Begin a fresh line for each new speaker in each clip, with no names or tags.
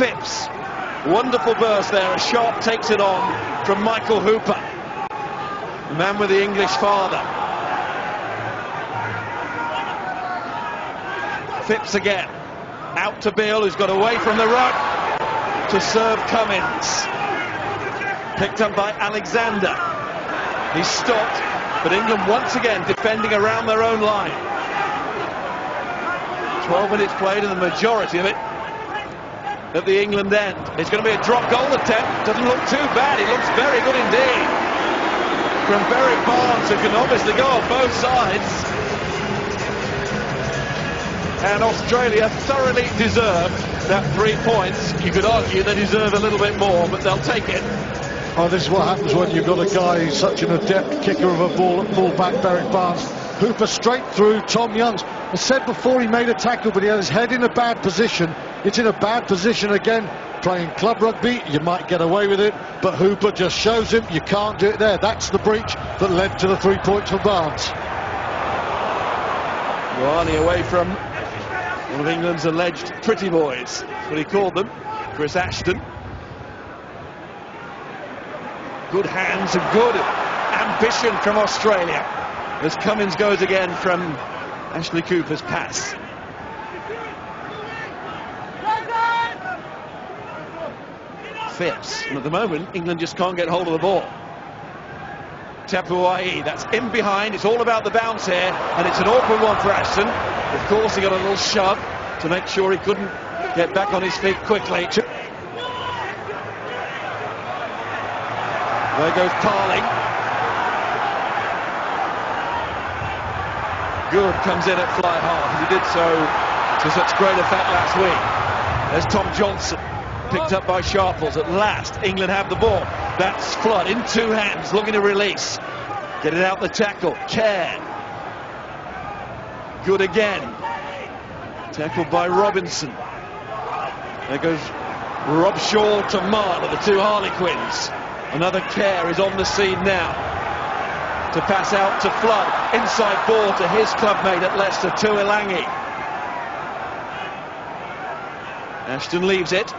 Phipps, wonderful burst there, as Sharp takes it on from Michael Hooper, the man with the English father. Phipps again, out to Beale, who's got away from the ruck to serve Cummins. Picked up by Alexander. He's stopped, but England once again defending around their own line. 12 minutes played, and the majority of it at the England end. It's going to be a drop goal attempt. Doesn't look too bad. It looks very good indeed from Berwick Barnes, who can obviously go on both sides. And Australia thoroughly deserve that 3 points. You could argue they deserve a little bit more, but they'll take it.
Oh, this is what happens when you've got a guy who's such an adept kicker of a ball at full-back, Berwick Barnes. Hooper straight through. Tom Youngs, I said before, he made a tackle, but he had his head in a bad position. It's in a bad position again. Playing club rugby, you might get away with it, but Hooper just shows him you can't do it there. That's the breach that led to the 3 points for Barnes.
Ioane away from one of England's alleged pretty boys, that's what he called them, Chris Ashton. Good hands and good ambition from Australia as Cummins goes again from Ashley Cooper's pass. Phipps, and at the moment England just can't get hold of the ball. Tapuai, that's in behind. It's all about the bounce here, and it's an awkward one for Ashton. Of course, he got a little shove to make sure he couldn't get back on his feet quickly. There goes Parling. Good comes in at fly half. He did so to such great effect last week. There's Tom Johnson, picked up by Sharples. At last, England have the ball. That's Flood in two hands, looking to release. Get it out the tackle. Kerr. Good again. Tackled by Robinson. There goes Rob Shaw to Marler, the two Harlequins. Another Kerr is on the scene now to pass out to Flood. Inside ball to his clubmate at Leicester, Tuilangi. Ashton leaves it.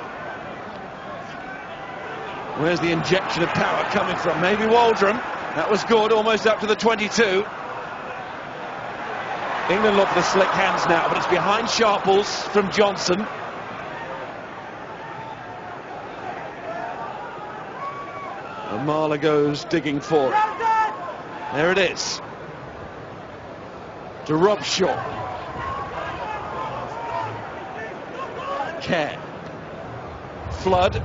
Where's the injection of power coming from? Maybe Waldron. That was good, almost up to the 22. England look for the slick hands now, but it's behind Sharples from Johnson. And Marler goes digging for it. There it is. To Rob Shaw. Kerr. Flood.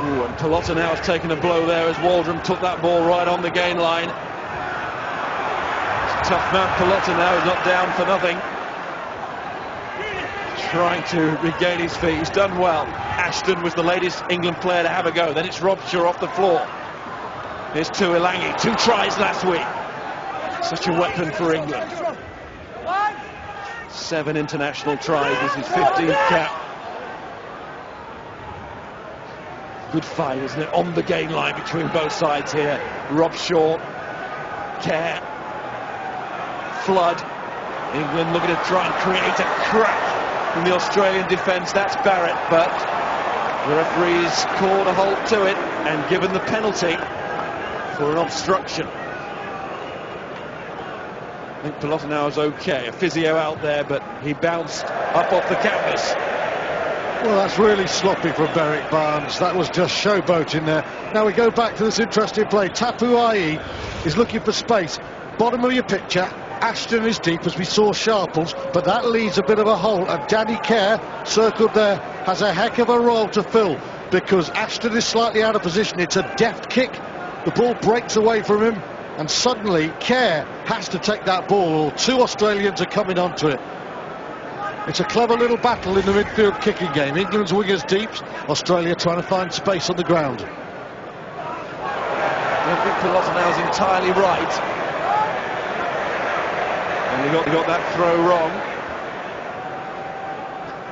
Ooh, and Pelota now has taken a blow there as Waldron took that ball right on the gain line. It's a tough man, Pelota now, he's not down for nothing. Trying to regain his feet, he's done well. Ashton was the latest England player to have a go. Then it's Rob Shaw off the floor. Here's Tuilangi, 2 tries last week. Such a weapon for England. 7 international tries, this is 15th cap. Good fight, isn't it? On the gain line between both sides here. Rob Shaw, Kerr, Flood. England looking to try and create a crack in the Australian defence. That's Barrett, but the referee's called a halt to it and given the penalty for an obstruction. I think Pelota now is okay. A physio out there, but he bounced up off the canvas.
Well, that's really sloppy from Berwick Barnes. That was just showboating there. Now we go back to this interesting play. Tapuai is looking for space. Bottom of your picture, Ashton is deep, as we saw Sharples, but that leaves a bit of a hole, and Danny Kerr, circled there, has a heck of a role to fill, because Ashton is slightly out of position. It's a deft kick. The ball breaks away from him, and suddenly Kerr has to take that ball, or 2 Australians are coming onto it. It's a clever little battle in the midfield kicking game. England's wingers deep, Australia trying to find space on the ground.
I think Pelota now is entirely right. And he got that throw wrong.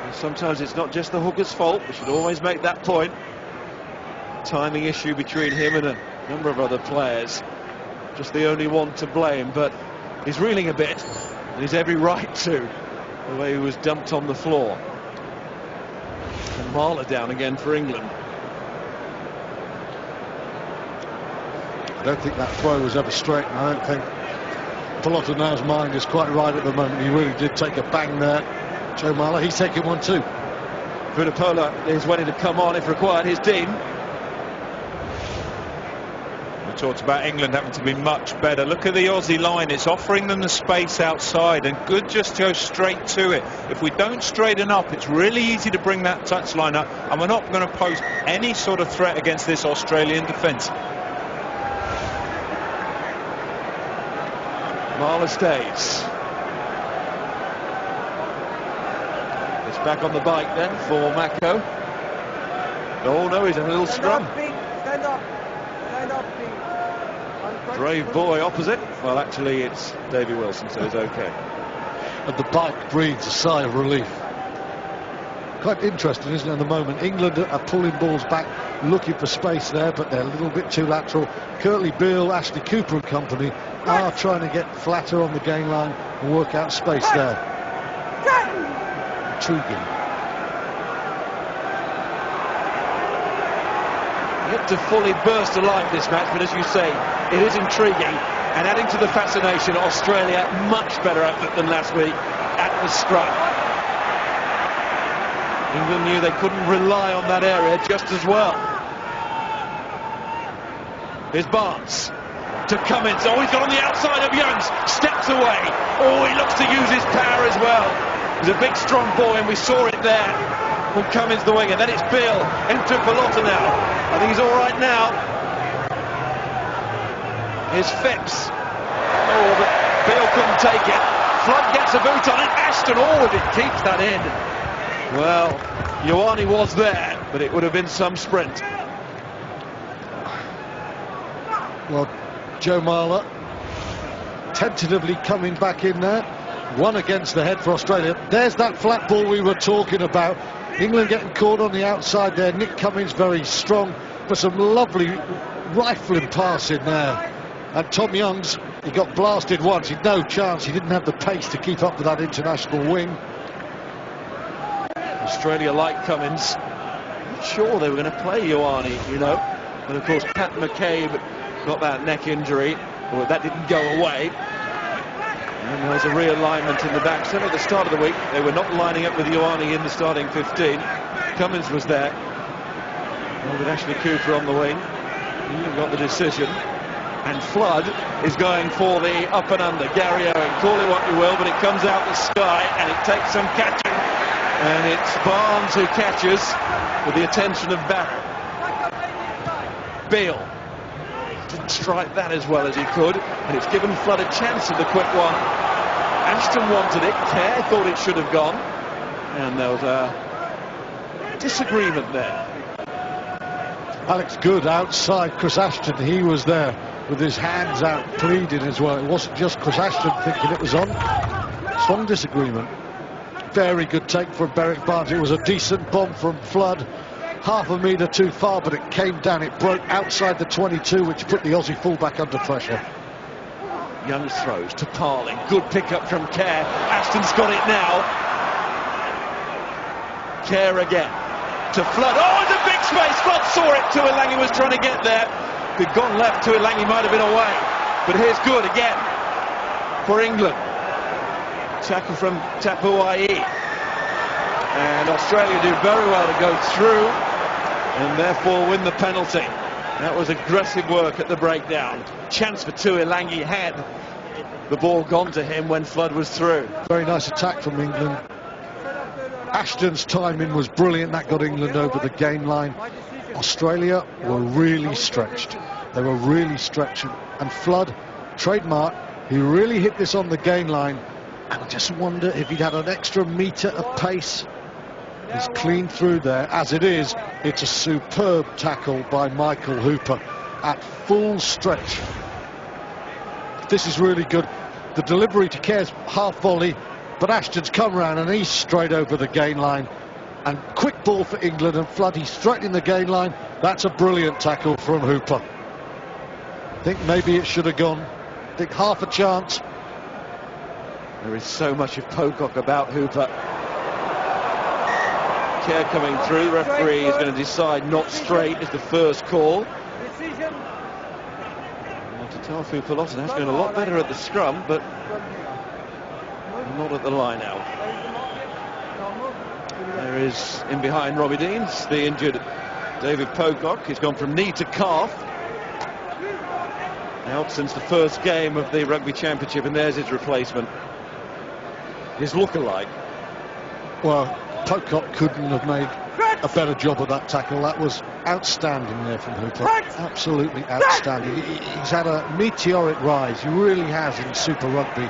And sometimes it's not just the hooker's fault. We should always make that point. Timing issue between him and a number of other players. Just the only one to blame, but he's reeling a bit, and he's every right to, the way he was dumped on the floor. And Marler down again for England.
I don't think that throw was ever straight, and I don't think Polottonau's mind is quite right at the moment. He really did take a bang there. Joe Marler, he's taking one too.
Vunipola is waiting to come on if required. Here's Dean.
We talked about England having to be much better. Look at the Aussie line. It's offering them the space outside, and good just to go straight to it. If we don't straighten up, it's really easy to bring that touchline up, and we're not going to pose any sort of threat against this Australian defence.
Marler stays. It's back on the bike then for Mako. Oh no, he's in a little scrum.
Stand up. Stand up, please.
Brave boy opposite. Well, actually, it's Davy Wilson, so he's okay.
And the bike breathes a sigh of relief. Quite interesting, isn't it, at the moment? England are pulling balls back, looking for space there, but they're a little bit too lateral. Curtly Beale, Ashley Cooper and company are trying to get flatter on the gain line and work out space there. Intriguing.
Yet to fully burst alive this match, but as you say, it is intriguing. And adding to the fascination, Australia much better at it than last week at the scrum. England knew they couldn't rely on that area just as well. Here's Barnes to Cummins. Oh, he's got on the outside of Youngs. Steps away. Oh, he looks to use his power as well. He's a big, strong boy, and we saw it there from Cummins, the winger. Then it's Beale into Polottonau. I think he's all right now. Here's Phipps. Oh, but Beale couldn't take it. Flood gets a boot on it. Ashton, oh, if it keeps that in. Well, Ioane was there, but it would have been some sprint.
Well, Joe Marler tentatively coming back in there. One against the head for Australia. There's that flat ball we were talking about. England getting caught on the outside there. Nick Cummins very strong, but some lovely rifling pass in there. And Tom Youngs, he got blasted once. He had no chance. He didn't have the pace to keep up with that international wing.
Australia like Cummins. Not sure they were going to play Ioane, you know. But of course, Pat McCabe got that neck injury. Well, that didn't go away. And there was a realignment in the back. So at the start of the week, they were not lining up with Ioane in the starting 15. Cummins was there. Well, with Ashley Cooper on the wing. He got the decision. And Flood is going for the up and under. Gary Owen, call it what you will, but it comes out the sky and it takes some catching. And it's Barnes who catches with the attention of Barrett. Beale didn't strike that as well as he could, and it's given Flood a chance of the quick one. Ashton wanted it, Kerr thought it should have gone, and there was a disagreement there.
Alex Good outside Chris Ashton, he was there with his hands out pleading as well. It wasn't just Chris Ashton thinking it was on. Strong disagreement. Very good take from Berwick Barnes. It was a decent bomb from Flood. Half a metre too far, but it came down. It broke outside the 22, which put the Aussie fullback under pressure.
Young's throws to Parling. Good pickup from Kerr. Ashton's got it now. Kerr again to Flood. Oh, it's a big space. Flood saw it. Tuilangi was trying to get there. If he'd gone left, Tuilangi might have been away. But here's Good again for England. Tackle from Tapuai. And Australia do very well to go through and therefore win the penalty. That was aggressive work at the breakdown. Chance for Tuilangi had the ball gone to him when Flood was through.
Very nice attack from England. Ashton's timing was brilliant. That got England over the gain line. Australia were really stretched. They were really stretched. And Flood, trademark, he really hit this on the gain line. And I just wonder if he'd had an extra metre of pace. He's clean through there. As it is, it's a superb tackle by Michael Hooper at full stretch. This is really good. The delivery to Kerr's half volley, but Ashton's come round and he's straight over the gain line. And quick ball for England, and Flood, he's straight in the gain line. That's a brilliant tackle from Hooper. I think maybe it should have gone. I think half a chance.
There is so much of Pocock about Hooper. Kerr coming through. The referee is going to decide not straight is the first call.
Decision.
Tafu Peloton has been a lot better at the scrum, but not at the line out. There is in behind Robbie Deans, the injured David Pocock. He's gone from knee to calf. Out since the first game of the Rugby Championship, and there's his replacement. His look-alike. Well,
Pocock couldn't have made a better job of that tackle. That was outstanding there from Hooper. Absolutely outstanding. He's had a meteoric rise. He really has in Super Rugby.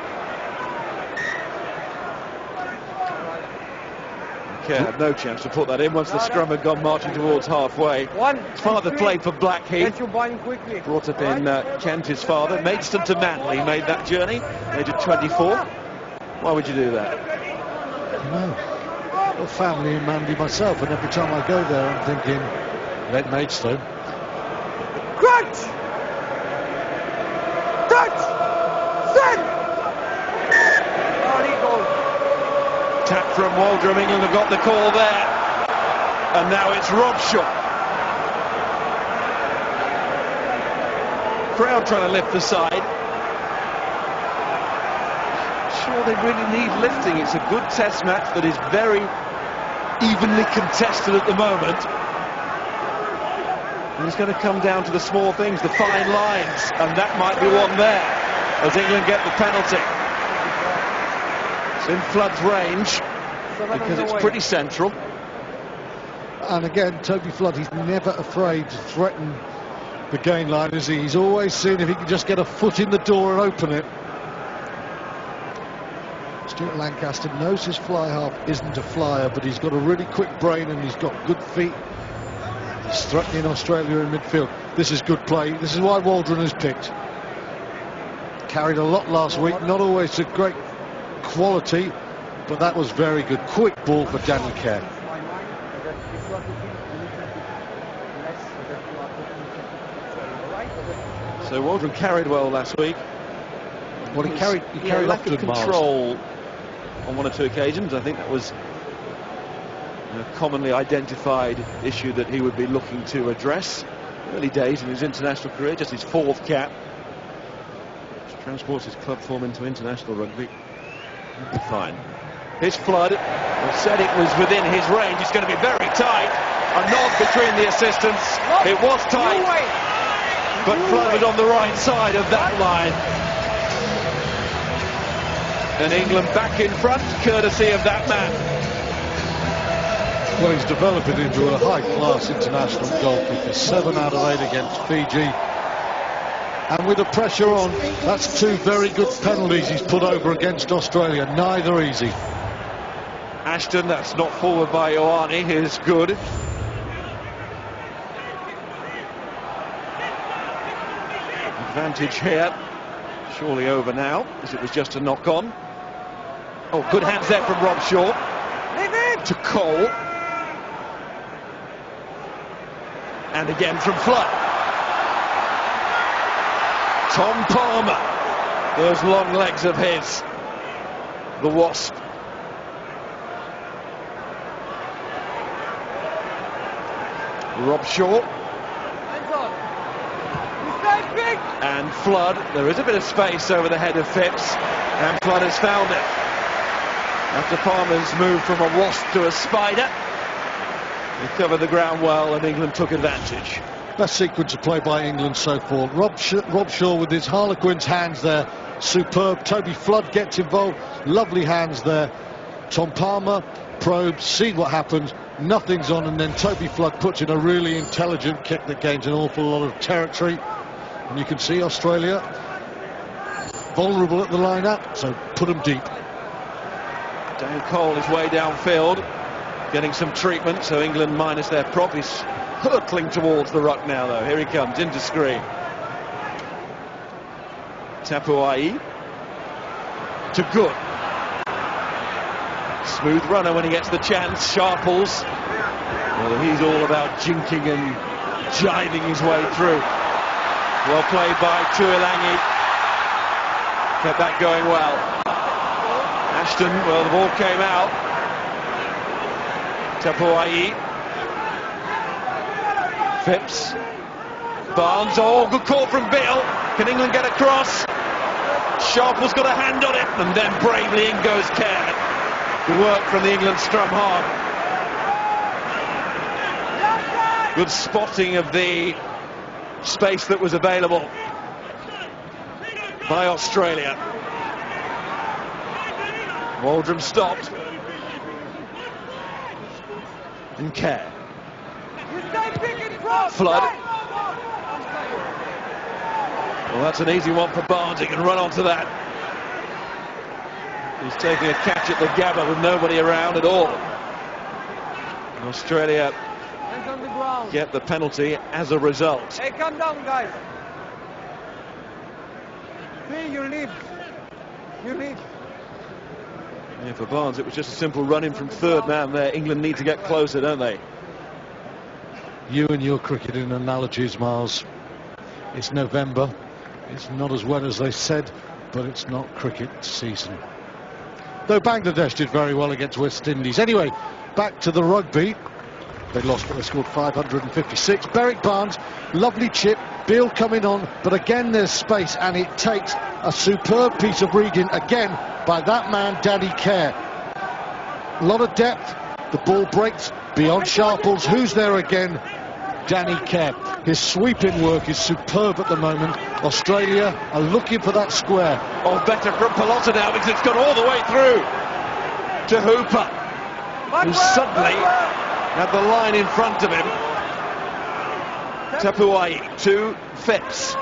Kerr had no chance to put that in once the scrum had gone marching towards halfway. His father played for Blackheath. Brought up in Kent, his father. Maidstone to Manly, made that journey, age of 24. Why would you do that?
No. Well, family in Manly myself, and every time I go there I'm thinking, let Maidstone.
Crunch! Touch! Set!
Tap from Waldron. England have got the call there. And now it's Robshaw. Crowd trying to lift the side. Sure, they really need lifting. It's a good test match that is very evenly contested at the moment. And it's going to come down to the small things, the fine lines, and that might be one there as England get the penalty. It's in Flood's range because it's pretty central.
And again, Toby Flood, he's never afraid to threaten the gain line, is he? He's always seen if he can just get a foot in the door and open it. Stuart Lancaster knows his fly half isn't a flyer, but he's got a really quick brain and he's got good feet. He's threatening Australia in midfield. This is good play. This is why Waldron is picked. Carried a lot last week, not always to great quality, but that was very good. Quick ball for Daniel Kerr.
So Waldron carried well last week.
Well, he carried
lack of
often,
control on one or two occasions. I think that was a commonly identified issue that he would be looking to address. Early days in his international career, just his fourth cap, which transports his club form into international rugby. He'll be fine. Here's Flood. I said it was within his range. It's going to be very tight. A nod between the assistants. It was tight, but Flood was on the right side of that line. And England back in front, courtesy of that man.
Well, he's developing into a high-class international goalkeeper. 7 out of 8 against Fiji. And with the pressure on, that's 2 very good penalties he's put over against Australia. Neither easy.
Ashton, that's not forward by Ioane, is good. Advantage here. Surely over now, as it was just a knock-on. Oh, good hands there from Robshaw. To Cole. And again from Flood. Tom Palmer. Those long legs of his. The Wasp. Robshaw. And Flood. There is a bit of space over the head of Phipps. And Flood has found it. After Palmer's moved from a wasp to a spider, he covered the ground well and England took advantage.
Best sequence of play by England so far. Robshaw with his Harlequins hands there, superb. Toby Flood gets involved, lovely hands there. Tom Palmer probes, see what happens, nothing's on, and then Toby Flood puts in a really intelligent kick that gains an awful lot of territory. And you can see Australia vulnerable at the line-up, so put them deep.
Dan Cole is way downfield, getting some treatment, so England minus their prop is hurtling towards the ruck now, though. Here he comes, into screen. Tapuai to Good. Smooth runner when he gets the chance. Sharples. Well, he's all about jinking and jiving his way through. Well played by Tuilangi. Kept that going well. Ashton, well, the ball came out. Tapuai. Phipps. Barnes. Oh, good call from Bill. Can England get across? Sharple's got a hand on it, and then bravely in goes Kerr. Good work from the England scrum half. Good spotting of the space that was available by Australia. Waldrum stopped. And Kerr. Flood. Well, that's an easy one for Barnes. He can run onto that. He's taking a catch at the Gabba with nobody around at all. And Australia get the penalty as a result.
Hey, calm down, guys. You leave. You leave.
Yeah, for Barnes, it was just a simple run in from third man there. England need to get closer, don't they?
You and your cricketing analogies, Miles. It's November. It's not as wet as they said, but it's not cricket season. Though Bangladesh did very well against West Indies. Anyway, back to the rugby. They lost, but they scored 556. Berwick Barnes, lovely chip. Beale coming on, but again there's space, and it takes a superb piece of reading again by that man, Danny Kerr. A lot of depth. The ball breaks beyond Sharples. Who's there again? Danny Kerr. His sweeping work is superb at the moment. Australia are looking for that square.
Oh, better from Pelota now, because it's gone all the way through to Hooper, who suddenly had the line in front of him. Tapuai to Phipps.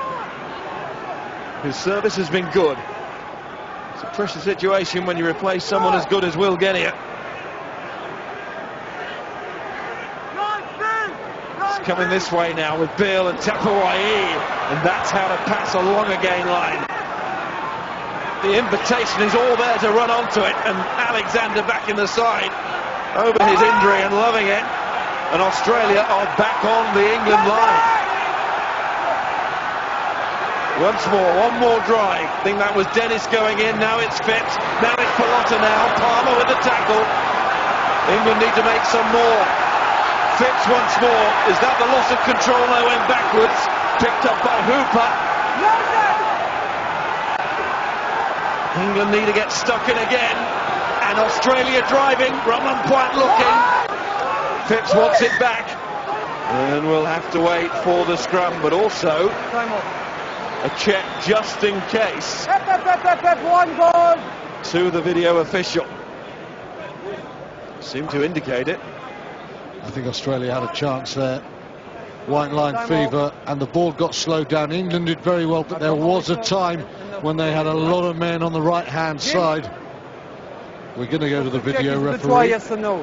His service has been good. It's a pressure situation when you replace someone as good as Will Genia. It's coming this way now with Beale and Tapuai, and that's how to pass along a gain line. The invitation is all there to run onto it, and Alexander back in the side over his injury and loving it. And Australia are back on the England line. Once more, one more drive. I think that was Dennis going in. Now it's Phipps. Now it's Pelota now. Palmer with the tackle. England need to make some more. Phipps once more. Is that the loss of control? They went backwards. Picked up by Hooper. England need to get stuck in again. And Australia driving. Ramon Point looking. Phipps wants it back. And we'll have to wait for the scrum, but also a check just in case
One goal.
to the video official. Seemed to indicate it.
I think Australia had a chance there. White line fever, and the ball got slowed down. England did very well, but there was a time when they had a lot of men on the right-hand side. We're going to go to the video referee.
Yes or no?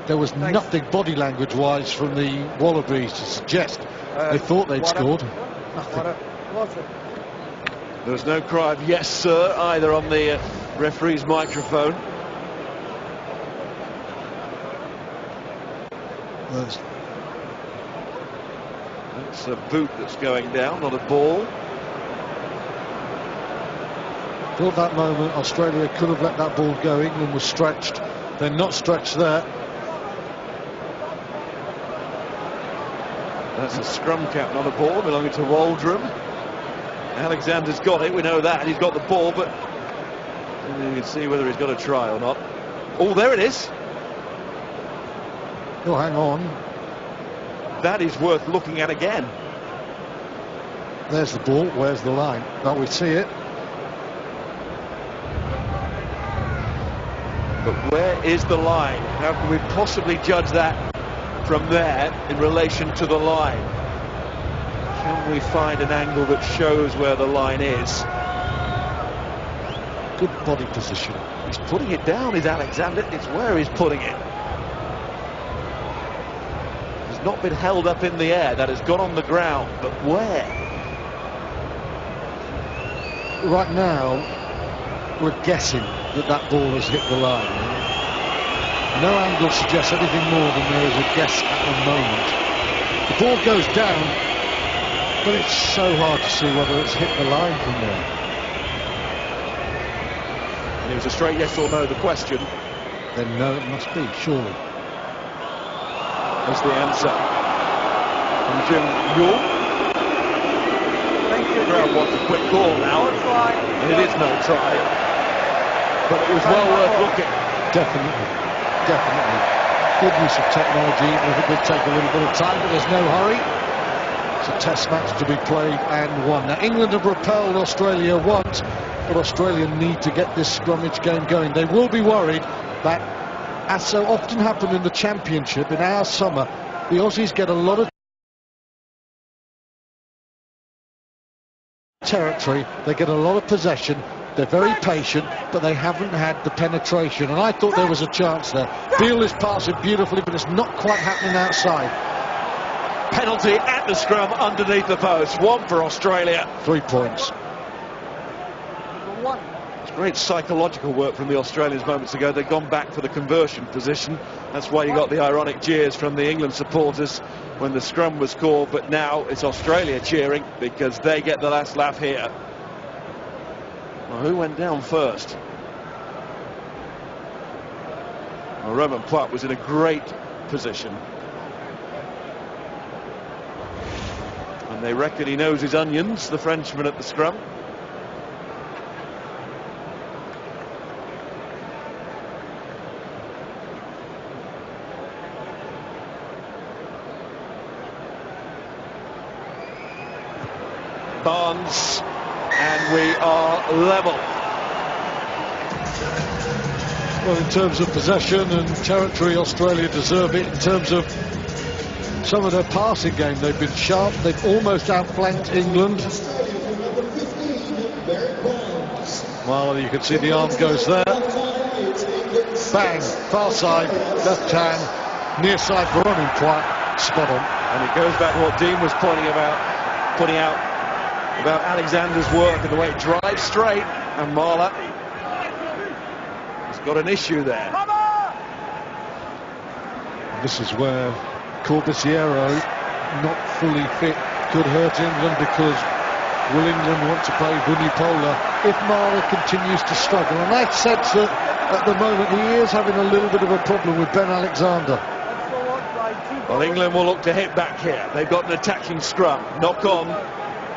There was nothing body language-wise from the Wallabies to suggest they thought they'd scored. Nothing.
There was no cry of yes sir either on the referee's microphone. That's a boot that's going down, not a ball.
Thought that moment Australia could have let that ball go. England was stretched. They're not stretched there.
That's a scrum cap, not a ball, belonging to Waldrum. Alexander's got it, we know that. He's got the ball, but you can see whether he's got a try or not. Oh, there it is.
Oh, hang on.
That is worth looking at again.
There's the ball. Where's the line? Now we see it.
But where is the line? How can we possibly judge that from there in relation to the line? Can we find an angle that shows where the line is?
Good body position.
He's putting it down, is Alexander. It's where he's putting it. It's not been held up in the air. That has gone on the ground. But where?
Right now, we're guessing that that ball has hit the line. No angle suggests anything more than there is a guess at the moment. The ball goes down, but it's so hard to see whether it's hit the line from there.
And it was a straight yes or no, the question.
Then no, it must be, surely.
as the answer from Jim Yule.
Thank you.
The crowd wants a quick call now,
No try.
and it is no try. But it was well worth looking.
Definitely, definitely. Good use of technology, even if it did take a little bit of time, but there's no hurry. It's a test match to be played and won. Now, England have repelled Australia once, but Australia need to get this scrummage game going. They will be worried that, as so often happened in the championship, in our summer, the Aussies get a lot of territory, they get a lot of possession, they're very patient, but they haven't had the penetration, and I thought there was a chance there. Beale is passing beautifully, but it's not quite happening outside.
Penalty at the scrum underneath the post. One for Australia.
3 points.
One.
It's great psychological work from the Australians moments ago. They'd gone back for the conversion position. That's why you got the ironic jeers from the England supporters when the scrum was called. But now it's Australia cheering because they get the last laugh here. Well, who went down first? Well, Roman Poit was in a great position. And they reckon he knows his onions, the Frenchman at the scrum. Barnes, and we are level.
Well, in terms of possession and territory, Australia deserve it. In terms of some of their passing game, they've been sharp. They've almost outflanked England. Well, you can see the arm goes there. Bang, far side, left hand, near side for running, quite spot on.
And it goes back to what Dean was pointing out about Alexander's work and the way it drives straight, and Marler has got an issue there.
This is where Corbisiero, not fully fit, could hurt England, because will England want to play Vunipola if Marler continues to struggle? And I sense that at the moment he is having a little bit of a problem with Ben Alexander.
Well, England will look to hit back here. They've got an attacking scrum. Knock on.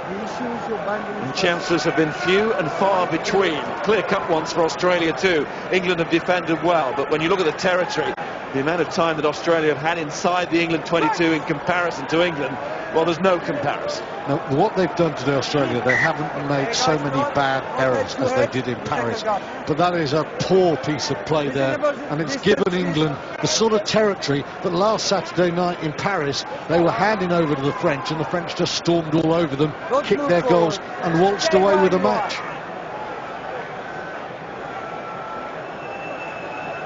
And chances have been few and far between. Clear-cut ones for Australia too. England have defended well, but when you look at the territory, the amount of time that Australia have had inside the England 22 in comparison to England, well, there's no comparison.
Now, what they've done to Australia, they haven't made so many bad errors as they did in Paris, but that is a poor piece of play there, and it's given England the sort of territory that last Saturday night in Paris they were handing over to the French, and the French just stormed all over them, kicked their goals and waltzed away with the match.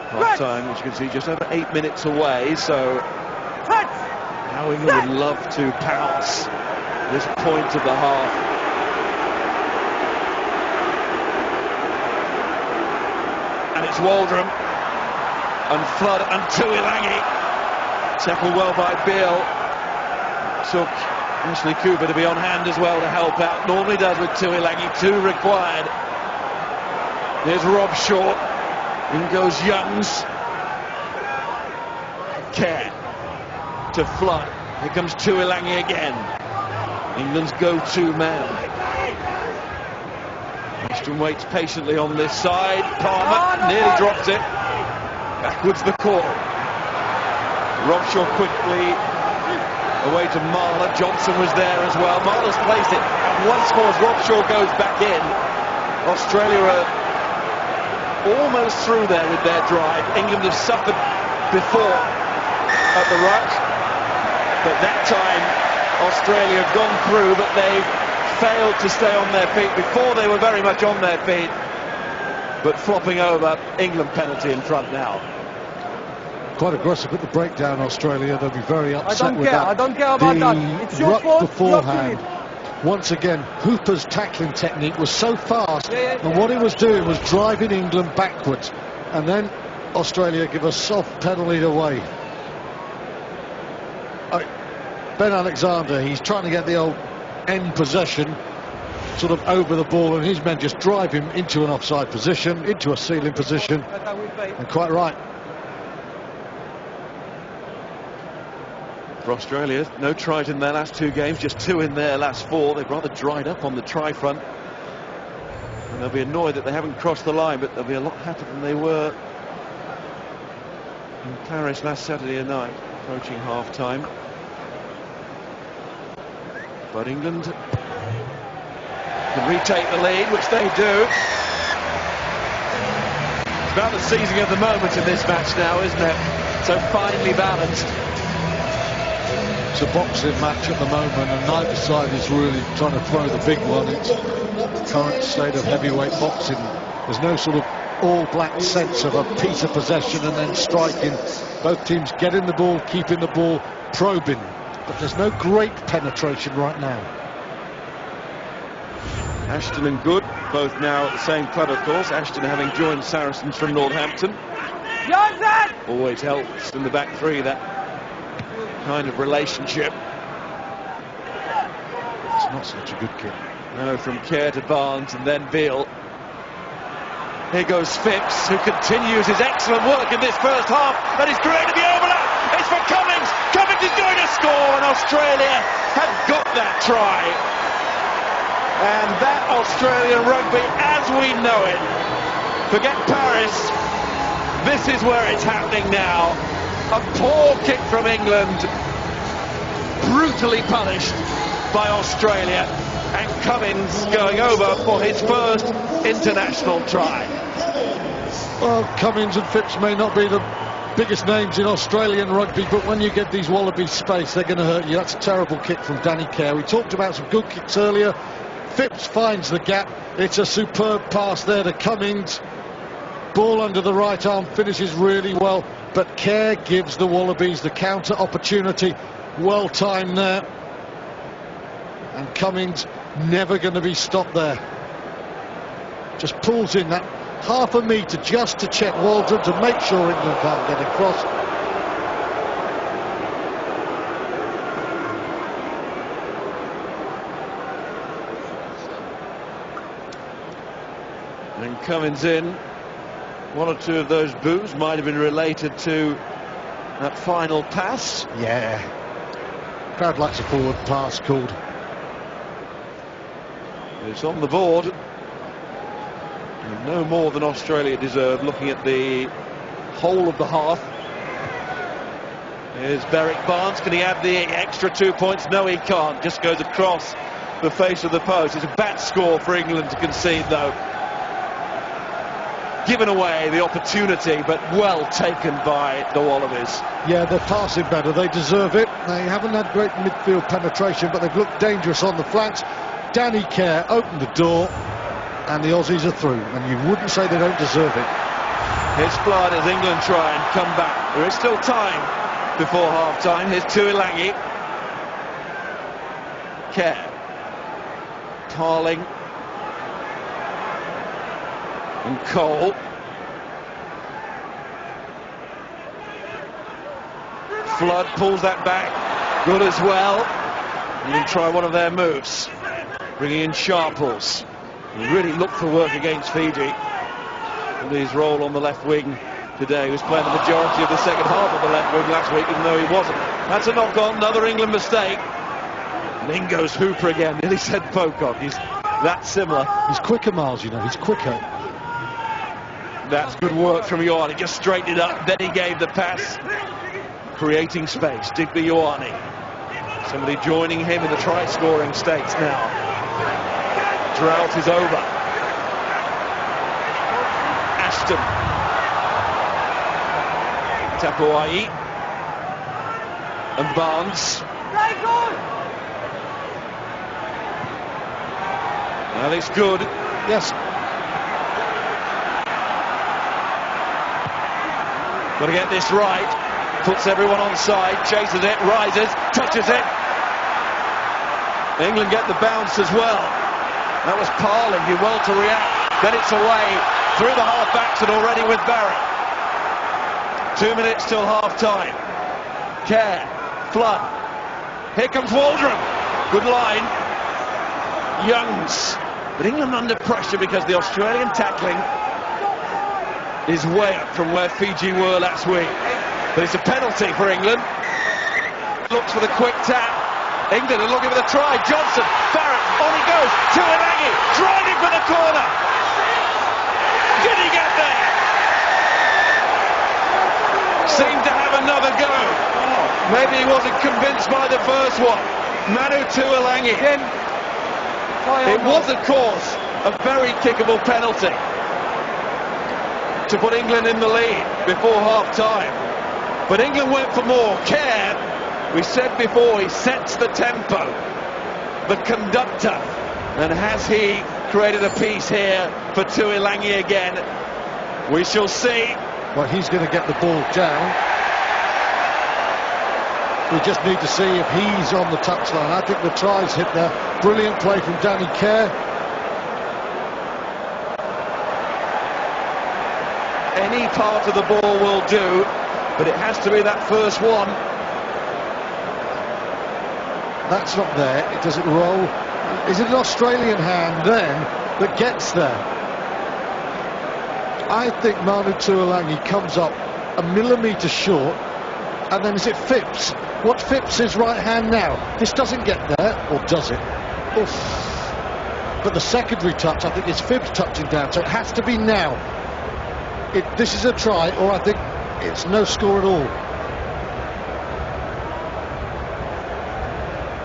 Half time, which you can see just over 8 minutes away, so how England would love to pounce this point of the half. And it's Waldron and Flood and Tuilangi. Tackled well by Beale. Took Ashley Cooper to be on hand as well to help out. Normally does with Tuilangi. 2 required. There's Rob Shaw. In goes Youngs. Kerr to Flood. Here comes Tuilangi again. England's go-to man. Ashton waits patiently on this side. Palmer nearly drops it. Backwards the call. Robshaw quickly away to Marler. Johnson was there as well. Marler's placed it. And once more, as Robshaw goes back in, Australia are almost through there with their drive. England have suffered before at the ruck, but that time Australia have gone through, but they've failed to stay on their feet. Before they were very much on their feet, but flopping over. England penalty in front now.
Quite aggressive at the breakdown, Australia. They'll be very upset with that.
I don't care about that. It's your
ruck
fault.
beforehand. Once again, Hooper's tackling technique was so fast, and what he was doing was driving England backwards, and then Australia give a soft penalty away. Ben Alexander, he's trying to get the old end possession sort of over the ball, and his men just drive him into an offside position, into a ceiling position, and quite right.
For Australia, no tries in their last 2 games, just 2 in their last 4. They've rather dried up on the try front. And they'll be annoyed that they haven't crossed the line, but they'll be a lot happier than they were in Paris last Saturday night, approaching half-time. But England can retake the lead, which they do. It's about the seizing of the moment in this match now, isn't it? So finely balanced.
It's a boxing match at the moment, and neither side is really trying to throw the big one. It's the current state of heavyweight boxing. There's no sort of all-black sense of a piece of possession and then striking. Both teams getting the ball, keeping the ball, probing. But there's no great penetration right now.
Ashton and Good, both now at the same club, of course. Ashton having joined Saracens from Northampton. Always helps in the back three, that kind of relationship.
It's not such a good kick.
No, from Kerr to Barnes and then Veal. Here goes Phipps, who continues his excellent work in this first half, and he's created the overlap. It's for Cummings. Cummings is going to score, and Australia have got that try. And that Australian rugby as we know it. Forget Paris. This is where it's happening now. A poor kick from England, brutally punished by Australia, and Cummings going over for his first international try.
Well, Cummings and Phipps may not be the biggest names in Australian rugby, but when you get these Wallabies space, they're going to hurt you. That's a terrible kick from Danny Kerr. We talked about some good kicks earlier. Phipps finds the gap. It's a superb pass there to Cummings. Ball under the right arm, finishes really well, but Kerr gives the Wallabies the counter opportunity. Well timed there. And Cummings never going to be stopped there. Just pulls in that half a metre just to check Waldron to make sure England can't get across.
And Cummings in. 1 or 2 of those boos might have been related to that final pass.
Yeah. Crowd likes a forward pass called.
It's on the board. And no more than Australia deserve, looking at the whole of the half. Here's Berwick Barnes. Can he add the extra 2 points? No, he can't. Just goes across the face of the post. It's a bad score for England to concede, though. Given away the opportunity, but well taken by the Wallabies.
Yeah, they're passing better. They deserve it. They haven't had great midfield penetration, but they've looked dangerous on the flanks. Danny Kerr opened the door, and the Aussies are through. And you wouldn't say they don't deserve it.
Here's Flood as England try and come back. There is still time before half-time. Here's Tuilangi. Kerr. Tarling. And Cole. Flood pulls that back. Good as well. And then try one of their moves. Bringing in Sharples. He really looked for work against Fiji. And his role on the left wing today. He was playing the majority of the second half of the left wing last week, even though he wasn't. That's a knock-on, another England mistake. And in goes Hooper again. Nearly said Pocock. He's that similar.
He's quicker, Miles, you know. He's quicker.
That's good work from Ioane. Just straightened it up. Then he gave the pass. Creating space. Digby Ioane. Somebody joining him in the try-scoring stakes now. Drought is over. Ashton. Tapuai. And Barnes. Well, it's good.
Yes.
Got to get this right. Puts everyone on side, chases it, rises, touches it. England get the bounce as well. That was Parling, did well to react. Then it's away through the half-backs and already with Barrett. 2 minutes till half-time. Kerr, Flood. Here comes Waldron. Good line. Youngs. But England under pressure because the Australian tackling is way up from where Fiji were last week. But it's a penalty for England. looks for the quick tap. England are looking for the try. Johnson, Barrett, on he goes. Tuilagi, driving for the corner. Did he get there? Seemed to have another go. Maybe he wasn't convinced by the first one. Manu Tuilagi. It was, of course, a very kickable penalty to put England in the lead before half-time. But England went for more. Kerr, we said before, he sets the tempo, the conductor. And has he created a piece here for Tuilagi again? We shall see.
Well, he's going to get the ball down. We just need to see if he's on the touchline. I think the try's hit there. Brilliant play from Danny Kerr.
Any part of the ball will do, but it has to be that first one.
That's not there. It doesn't roll. Is it an Australian hand then that gets there? I think Manu Tuilagi comes up a millimetre short, and then is it Phipps? What's Phipps' right hand now? This doesn't get there, or does it? Oof. But the secondary touch, I think, is Phipps touching down, so it has to be now. This is a try, or I think it's no score at all.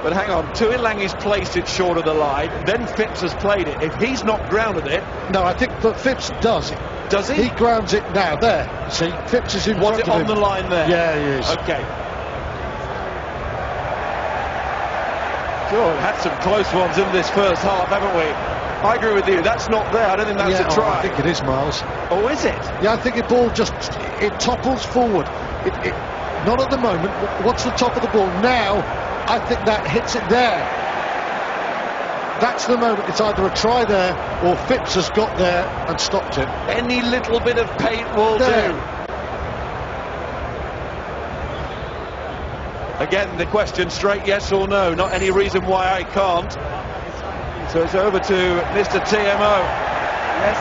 But hang on, Tuilagi's placed it short of the line, then Phipps has played it. If he's not grounded it...
No, I think that Phipps does it.
Does he?
He grounds it now, there. See, Phipps is in front of him.
Was it on the line there?
Yeah, he is.
OK. Sure, we've had some close ones in this first half, haven't we? I agree with you, that's not there. I don't think that's a try.
I think it is, Miles.
Oh, is it?
Yeah, I think the ball just, it topples forward. Not at the moment. What's the top of the ball? Now, I think that hits it there. That's the moment. It's either a try there or Phipps has got there and stopped it.
Any little bit of paint will do. Again, the question straight yes or no. Not any reason why I can't. So it's over to Mr. TMO.
Yes.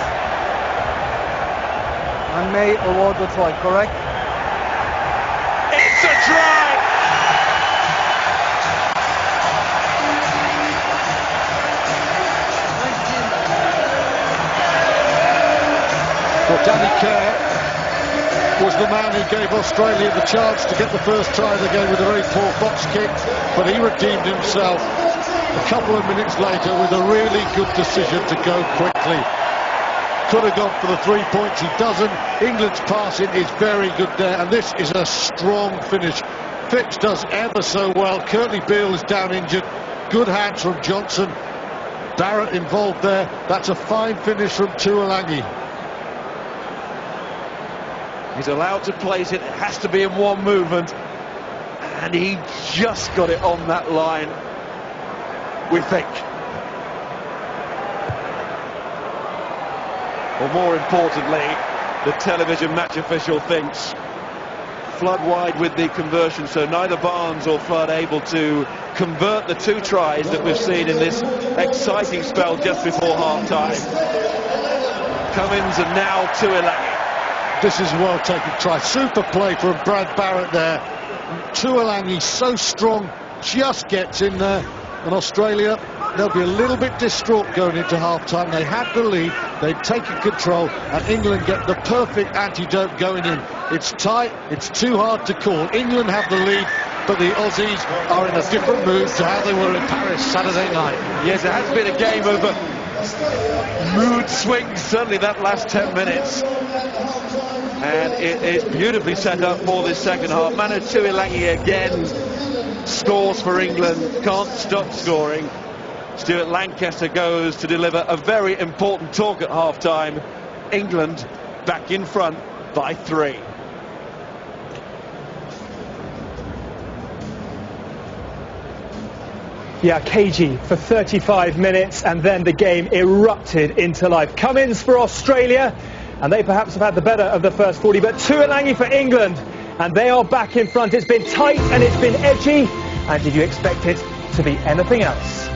I may award the try, correct?
It's a try!
Well, Danny Kerr was the man who gave Australia the chance to get the first try of the game with a very poor box kick, but he redeemed himself a couple of minutes later with a really good decision to go quickly. Could have gone for the 3 points, he doesn't. England's passing is very good there, and this is a strong finish. Phipps does ever so well. Curtly Beale is down injured. Good hands from Johnson. Barrett involved there. That's a fine finish from Tuilagi.
He's allowed to place it. It has to be in one movement, and he just got it on that line, we think. Or more importantly, the television match official thinks Flood wide with the conversion, so neither Barnes or Flood able to convert the two tries that we've seen in this exciting spell just before half-time. Cummins and now Tuilagi.
This is a well-taken try. Super play from Brad Barrett there. Tuilagi so strong, just gets in there. And Australia, they'll be a little bit distraught going into half-time. They have the lead, they've taken control, and England get the perfect antidote going in. It's tight, it's too hard to call. England have the lead, but the Aussies are in a different mood to how they were in Paris Saturday night.
Yes, it has been a game of mood swings, certainly that last 10 minutes. And it is beautifully set up for this second half. Manu Tuilagi again scores for England, can't stop scoring. Stuart Lancaster goes to deliver a very important talk at half-time. England back in front by 3.
Yeah, cagey for 35 minutes, and then the game erupted into life. Cummins for Australia, and they perhaps have had the better of the first 40, but Tuilagi for England, and they are back in front. It's been tight and it's been edgy, and did you expect it to be anything else?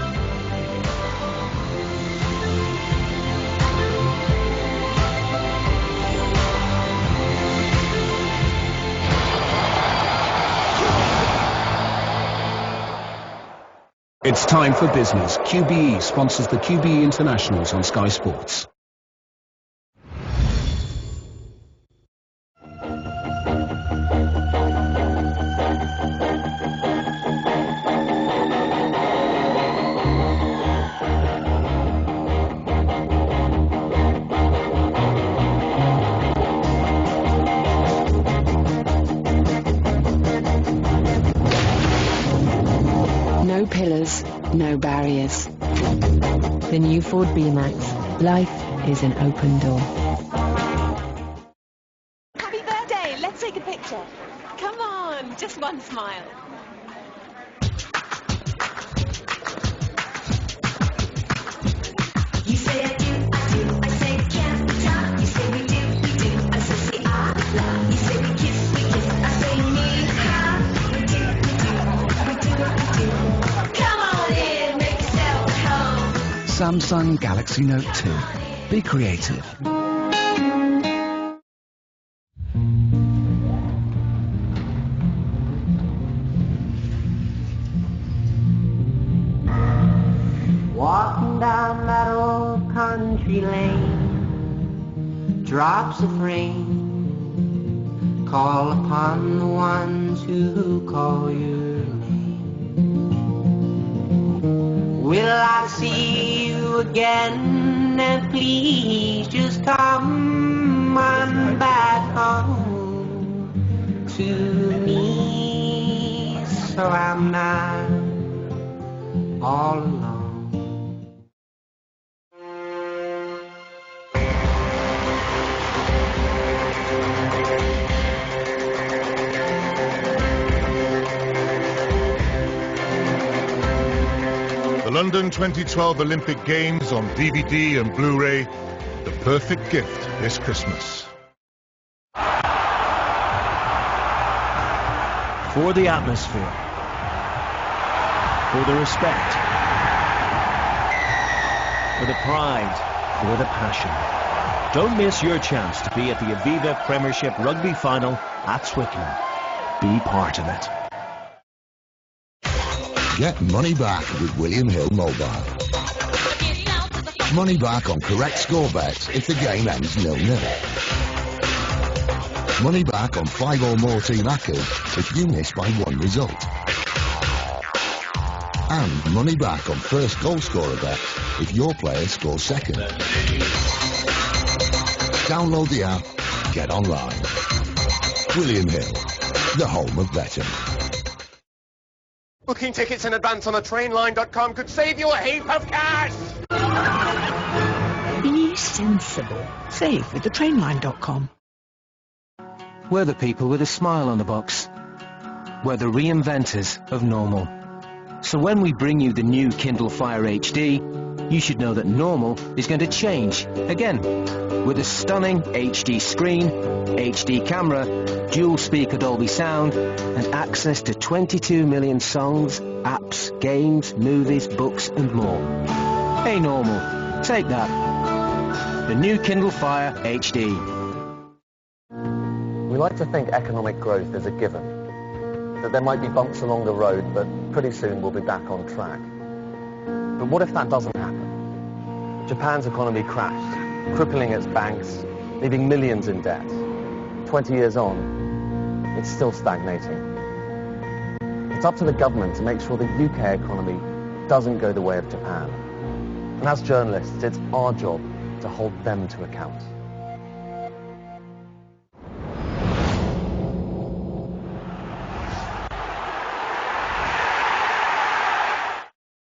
It's time for business. QBE sponsors the QBE Internationals on Sky Sports.
No pillars, no barriers. The new Ford MECZ. Life is an open door.
Happy birthday! Let's take a picture. Come on, just one smile. You say I do, I say can't stop. You say we do, I say I. You say we kiss, I say me, ha. We do, we do. Come on in, make yourself at home.
Samsung Galaxy Note 2. Be creative.
Walking down that old country lane, drops of rain call upon the ones who call your name. Will I see you again? And please just come on back home to me, so I'm not all alone.
The London 2012 Olympic Games on DVD and Blu-ray, the perfect gift this Christmas.
For the atmosphere, for the respect, for the pride, for the passion. Don't miss your chance to be at the Aviva Premiership Rugby Final at Twickenham. Be part of it.
Get money back with William Hill Mobile. Money back on correct score bets if the game ends 0-0. Money back on 5 or more team accuracy if you miss by 1 result. And money back on first goal scorer bets if your player scores second. Download the app, get online. William Hill, the home of betting.
Booking tickets in advance on a trainline.com could save you a heap of cash!
Be sensible. Save with the trainline.com.
We're the people with a smile on the box. We're the reinventors of normal. So when we bring you the new Kindle Fire HD, you should know that normal is going to change again. With a stunning HD screen, HD camera, dual speaker Dolby sound, and access to 22 million songs, apps, games, movies, books and more. Hey normal, take that. The new Kindle Fire HD.
We like to think economic growth is a given. That there might be bumps along the road, but pretty soon we'll be back on track. But what if that doesn't happen? Japan's economy crashed, crippling its banks, leaving millions in debt. 20 years on, it's still stagnating. It's up to the government to make sure the UK economy doesn't go the way of Japan. And as journalists, it's our job to hold them to account.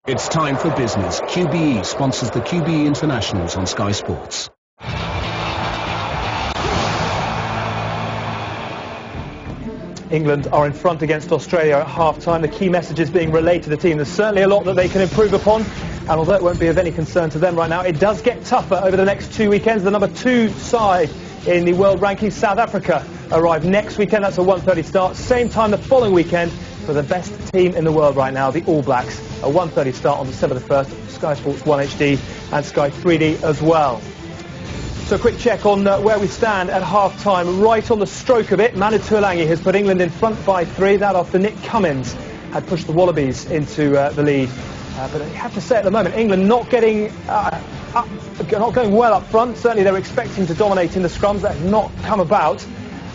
It's time for business. QBE sponsors the QBE Internationals on Sky Sports.
England are in front against Australia at half-time. The key messages being relayed to the team. There's certainly a lot that they can improve upon, and although it won't be of any concern to them right now, it does get tougher over the next 2 weekends. The number 2 side in the world ranking, South Africa, arrive next weekend. That's a 1:30 start. Same time the following weekend for the best team in the world right now, the All Blacks. A 1:30 start on December the 1st, Sky Sports 1 HD and Sky 3D as well. So a quick check on where we stand at half-time. Right on the stroke of it, Manu Tuilagi has put England in front by 3. That after Nick Cummins had pushed the Wallabies into the lead But I have to say at the moment, England not getting not going well up front. Certainly they were expecting to dominate in the scrums. That has not come about.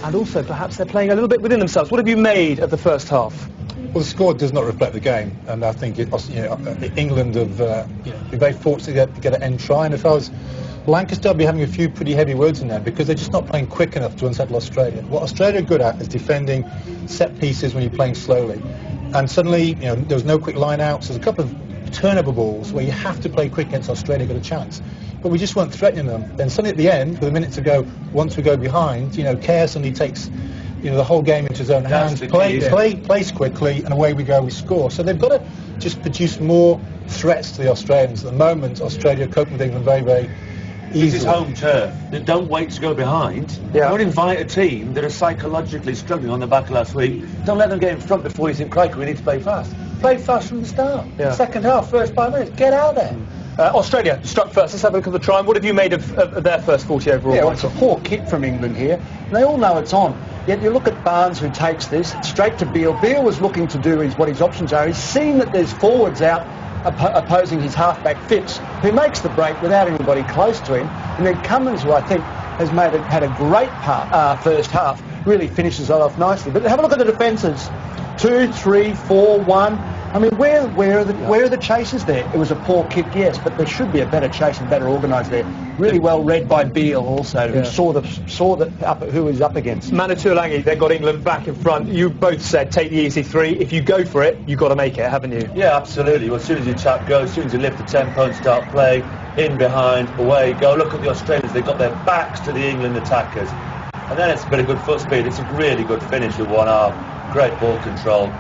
And also perhaps they're playing a little bit within themselves. What have you made of the first half?
Well, the score does not reflect the game, and I think England have been very fortunate to get an end try. And if I was Lancaster, I'd be having a few pretty heavy words in there because they're just not playing quick enough to unsettle Australia. What Australia are good at is defending set pieces when you're playing slowly. And suddenly, there was no quick line-outs. There's a couple of turnover balls where you have to play quick against Australia to get a chance. But we just weren't threatening them. Then suddenly at the end, with a minute to go, once we go behind, Kerr suddenly takes the whole game into his own hands, plays quickly, and away we go, we score. So they've got to just produce more threats to the Australians. At the moment, Australia coping with England very, very easily.
This is home turf. Don't wait to go behind.
Yeah.
Don't invite a team that are psychologically struggling on the back last week. Don't let them get in front before you think, crikey, we need to play fast. Play fast from the start.
Yeah.
Second half, first 5 minutes, get out there.
Australia struck first. Let's have a look at the try. What have you made of their first 40 overall?
Yeah, well, it's a poor kick from England here. They all know it's on. Yet you look at Barnes, who takes this straight to Beale. Beale was looking to do what his options are. He's seen that there's forwards out opposing his halfback Phipps, who makes the break without anybody close to him. And then Cummins, who I think has had a great first half, really finishes that off nicely. But have a look at the defences. 2, 3, 4, 1. I mean, where are the chasers there? It was a poor kick, yes, but there should be a better chase and better organised there. Really well read by Beale also, who saw who he was up against.
Manu Tuilagi, they got England back in front. You both said take the easy 3. If you go for it, you've got to make it, haven't you?
Yeah, absolutely. Well, as soon as your chap goes, as soon as you lift the tempo and start play, in behind, away go. Look at the Australians. They've got their backs to the England attackers. And then it's a bit of good foot speed. It's a really good finish with one arm. Great ball control.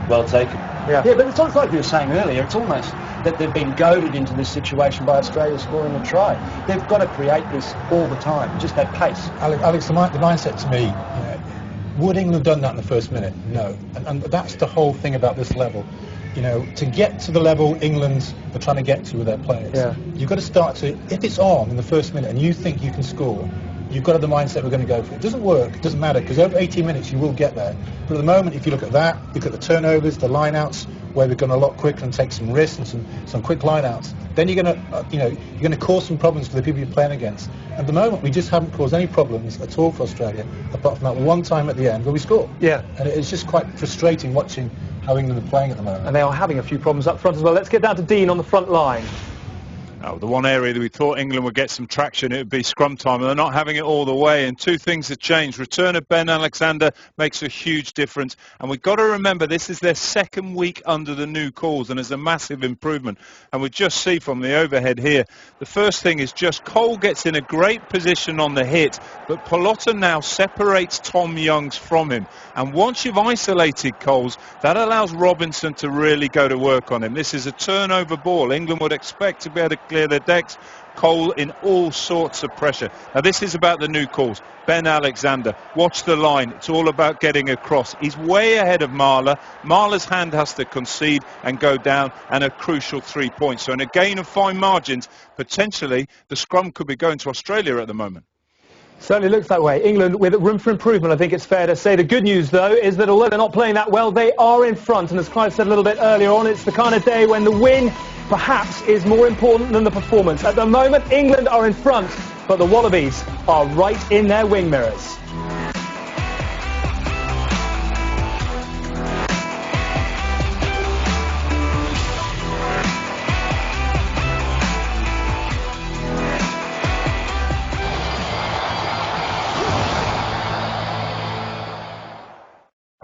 Well taken.
Yeah, but it's almost like you were saying earlier, it's almost that they've been goaded into this situation by Australia scoring a try. They've got to create this all the time, just that pace.
Alex, the mindset to me, would England have done that in the first minute? No. And that's the whole thing about this level. To get to the level England are trying to get to with their players, you've got to start to, if it's on in the first minute and you think you can score, you've got to have the mindset we're going to go for it. It doesn't work, it doesn't matter, because over 18 minutes you will get there. But at the moment, if you look at that, look at the turnovers, the line-outs, where we've gone a lot quicker and take some risks and some quick line-outs, then you're going to, you're going to cause some problems for the people you're playing against. At the moment, we just haven't caused any problems at all for Australia, apart from that one time at the end where we scored.
Yeah.
And it's just quite frustrating watching how England are playing at the moment.
And they are having a few problems up front as well. Let's get down to Dean on the front line.
Oh, the one area that we thought England would get some traction, it would be scrum time, and they're not having it all the way, and two things have changed. Return of Ben Alexander makes a huge difference, and we've got to remember this is their second week under the new calls, and there's a massive improvement. And we just see from the overhead here, the first thing is just Cole gets in a great position on the hit, but Palotta now separates Tom Youngs from him, and once you've isolated Coles, that allows Robinson to really go to work on him. This is a turnover ball. England would expect to be able to clear their decks. Cole in all sorts of pressure. Now this is about the new calls. Ben Alexander, watch the line. It's all about getting across. He's way ahead of Marler. Marler's hand has to concede and go down, and a crucial 3 points. So in a gain of fine margins, potentially the scrum could be going to Australia at the moment.
Certainly looks that way. England with room for improvement, I think it's fair to say. The good news, though, is that although they're not playing that well, they are in front. And as Clive said a little bit earlier on, it's the kind of day when the win, perhaps, is more important than the performance. At the moment, England are in front, but the Wallabies are right in their wing mirrors.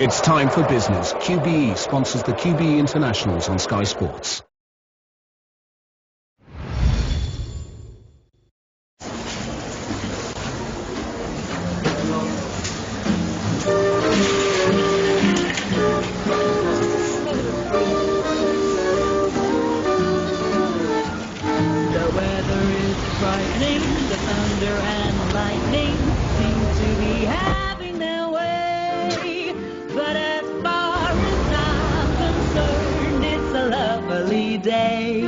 It's time for business. QBE sponsors the QBE Internationals on Sky Sports.
The weather is frightening, the thunder and lightning seem to be having their way. But as far as I'm concerned, it's a lovely day.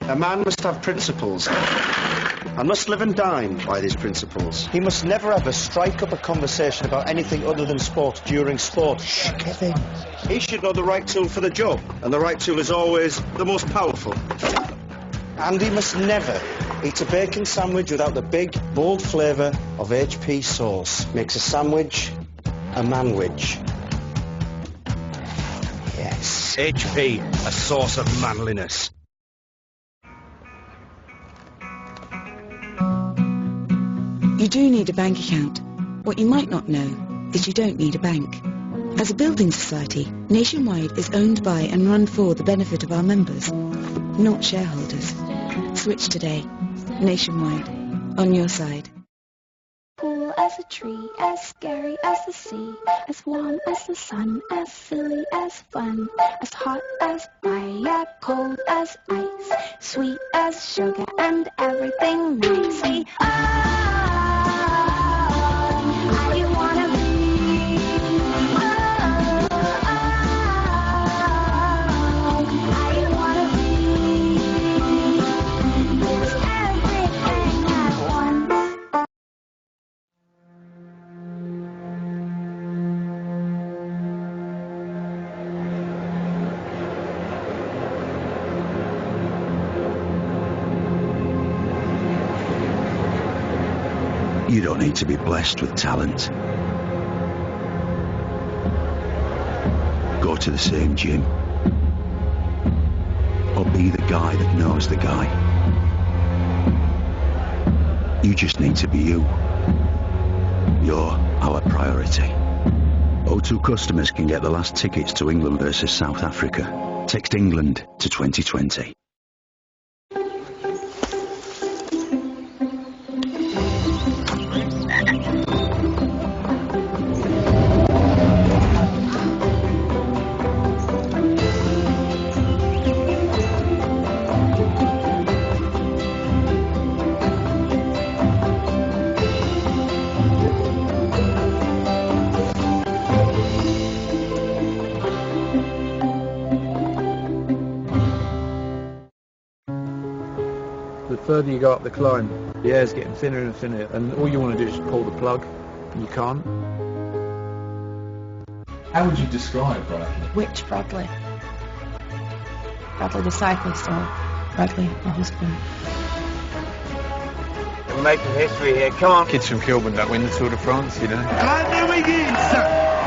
A man must have principles. and must live and dine by these principles.
He must never ever strike up a conversation about anything other than sport during sport. Shh, Kevin.
He should know the right tool for the job, and the right tool is always the most powerful.
And he must never eat a bacon sandwich without the big, bold flavour of HP sauce. Makes a sandwich a manwich. Yes.
HP, a source of manliness.
You do need a bank account. What you might not know is you don't need a bank. As a building society, Nationwide is owned by and run for the benefit of our members, not shareholders. Switch today. Nationwide. On your side.
Cool as a tree, as scary as the sea, as warm as the sun, as silly as fun, as hot as fire, cold as ice, sweet as sugar, and everything nice. We are you wanna be. I wanna be. It's everything at once.
You don't need to be blessed with talent. Go to the same gym. Or be the guy that knows the guy. You just need to be you. You're our priority. O2 customers can get the last tickets to England versus South Africa. Text England to 2020.
The further you go up the climb, the air's getting thinner and thinner, and all you want to do is just pull the plug, and you can't.
How would you describe Bradley?
Which Bradley? Bradley the cyclist or Bradley the husband?
We're making history here, come on.
Kids from Kilburn don't win the Tour de France, you know.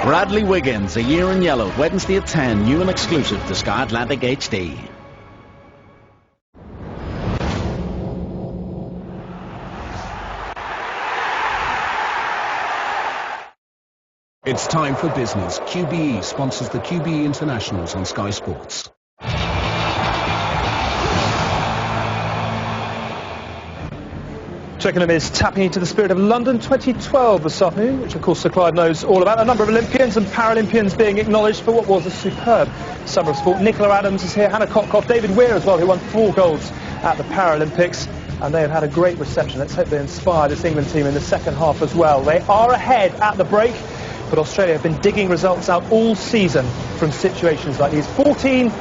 Bradley Wiggins, A Year in Yellow, Wednesday at 10, new and exclusive to Sky Atlantic HD.
It's time for business. QBE sponsors the QBE Internationals on Sky Sports.
Twickenham is tapping into the spirit of London 2012 this afternoon, which of course Sir Clyde knows all about. A number of Olympians and Paralympians being acknowledged for what was a superb summer of sport. Nicola Adams is here, Hannah Kotkoff, David Weir as well, who won 4 golds at the Paralympics. And they have had a great reception. Let's hope they inspire this England team in the second half as well. They are ahead at the break, but Australia have been digging results out all season from situations like these. 14-11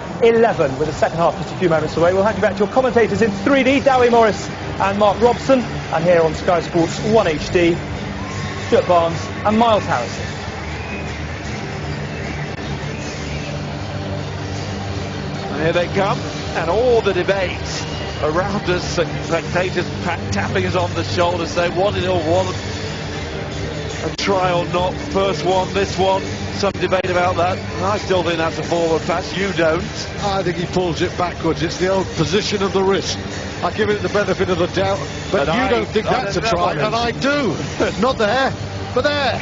with the second half just a few moments away. We'll hand you back to your commentators in 3D, Dowie Morris and Mark Robson, and here on Sky Sports 1 HD, Stuart Barnes and Miles Harrison.
And here they come, and all the debates around us, spectators tapping us on the shoulder, saying what it all was, a try or not, first one, this one, some debate about that. I still think that's a forward pass, you don't.
I think he pulls it backwards. It's the old position of the wrist. I give it the benefit of the doubt, but you don't think that's a try, and I do. Not there, but there.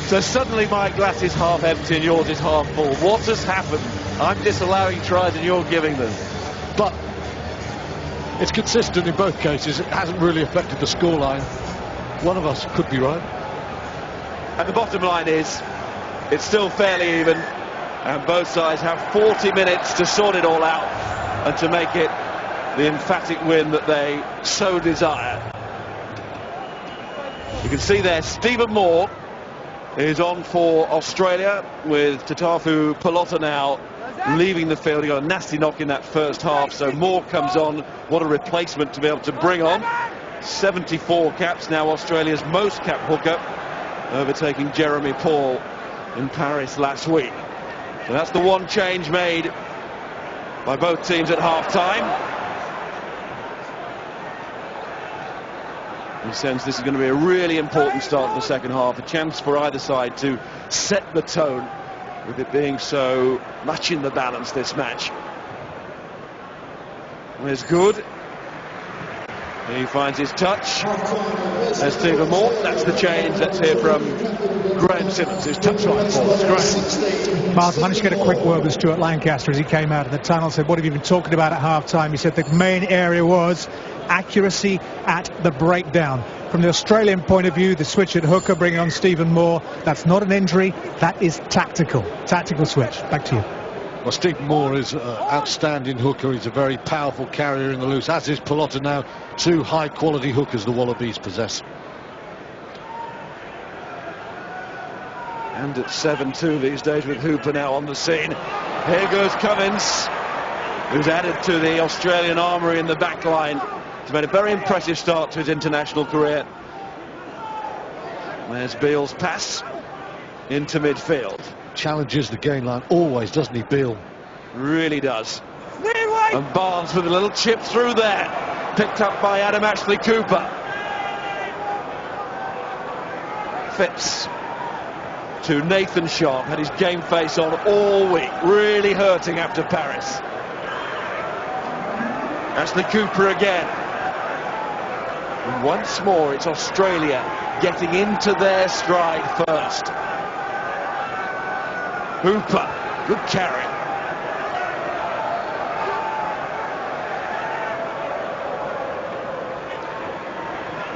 So suddenly my glass is half empty and yours is half full. What has happened? I'm disallowing tries and you're giving them.
But it's consistent in both cases. It hasn't really affected the scoreline. One of us could be right.
And the bottom line is, it's still fairly even, and both sides have 40 minutes to sort it all out and to make it the emphatic win that they so desire. You can see there, Stephen Moore is on for Australia, with Tatafu Palota now leaving the field. He got a nasty knock in that first half, so Moore comes on. What a replacement to be able to bring on. 74 caps now, Australia's most capped hooker, overtaking Jeremy Paul in Paris last week. So that's the one change made by both teams at half-time. He sense this is going to be a really important start to the second half, a chance for either side to set the tone, with it being so much in the balance this match. There's Good. He finds his touch. There's Stephen Moore. That's the change. Let's hear from Graham Simmons, who's touchline for us. Graham.
Miles, I managed to get a quick word with Stuart Lancaster as he came out of the tunnel. Said, what have you been talking about at half-time? He said the main area was accuracy at the breakdown. From the Australian point of view, the switch at hooker, bringing on Stephen Moore, that's not an injury, that is tactical. Tactical switch. Back to you.
Well, Stephen Moore is an outstanding hooker. He's a very powerful carrier in the loose, as is Pilotta now. Two high-quality hookers the Wallabies possess.
And at 7-2 these days, with Hooper now on the scene. Here goes Cummins, who's added to the Australian armoury in the back line. He's made a very impressive start to his international career. There's Beale's pass into midfield.
Challenges the gain line always, doesn't he, Beale?
Really does. And Barnes with a little chip through there, picked up by Adam Ashley Cooper. Phipps to Nathan Sharp, had his game face on all week, really hurting after Paris. Ashley Cooper again. And once more it's Australia getting into their stride first. Hooper, good carry.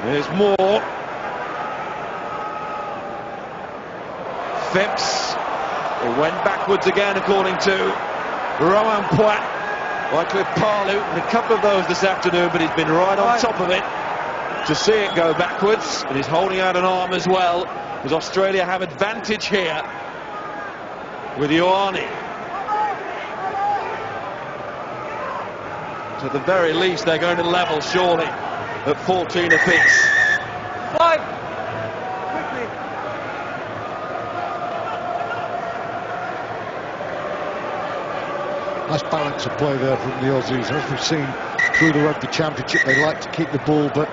There's Moore. Phipps. It went backwards again, according to Rowan Poit. Wycliffe Parlew, and a couple of those this afternoon, but he's been right on top of it to see it go backwards, and he's holding out an arm as well, as Australia have advantage here with Ioane. So at the very least, they're going to level, surely, at 14 apiece.
5. Quickly.
Nice balance of play there from the Aussies. As we've seen through the Rugby Championship, they like to keep the ball, but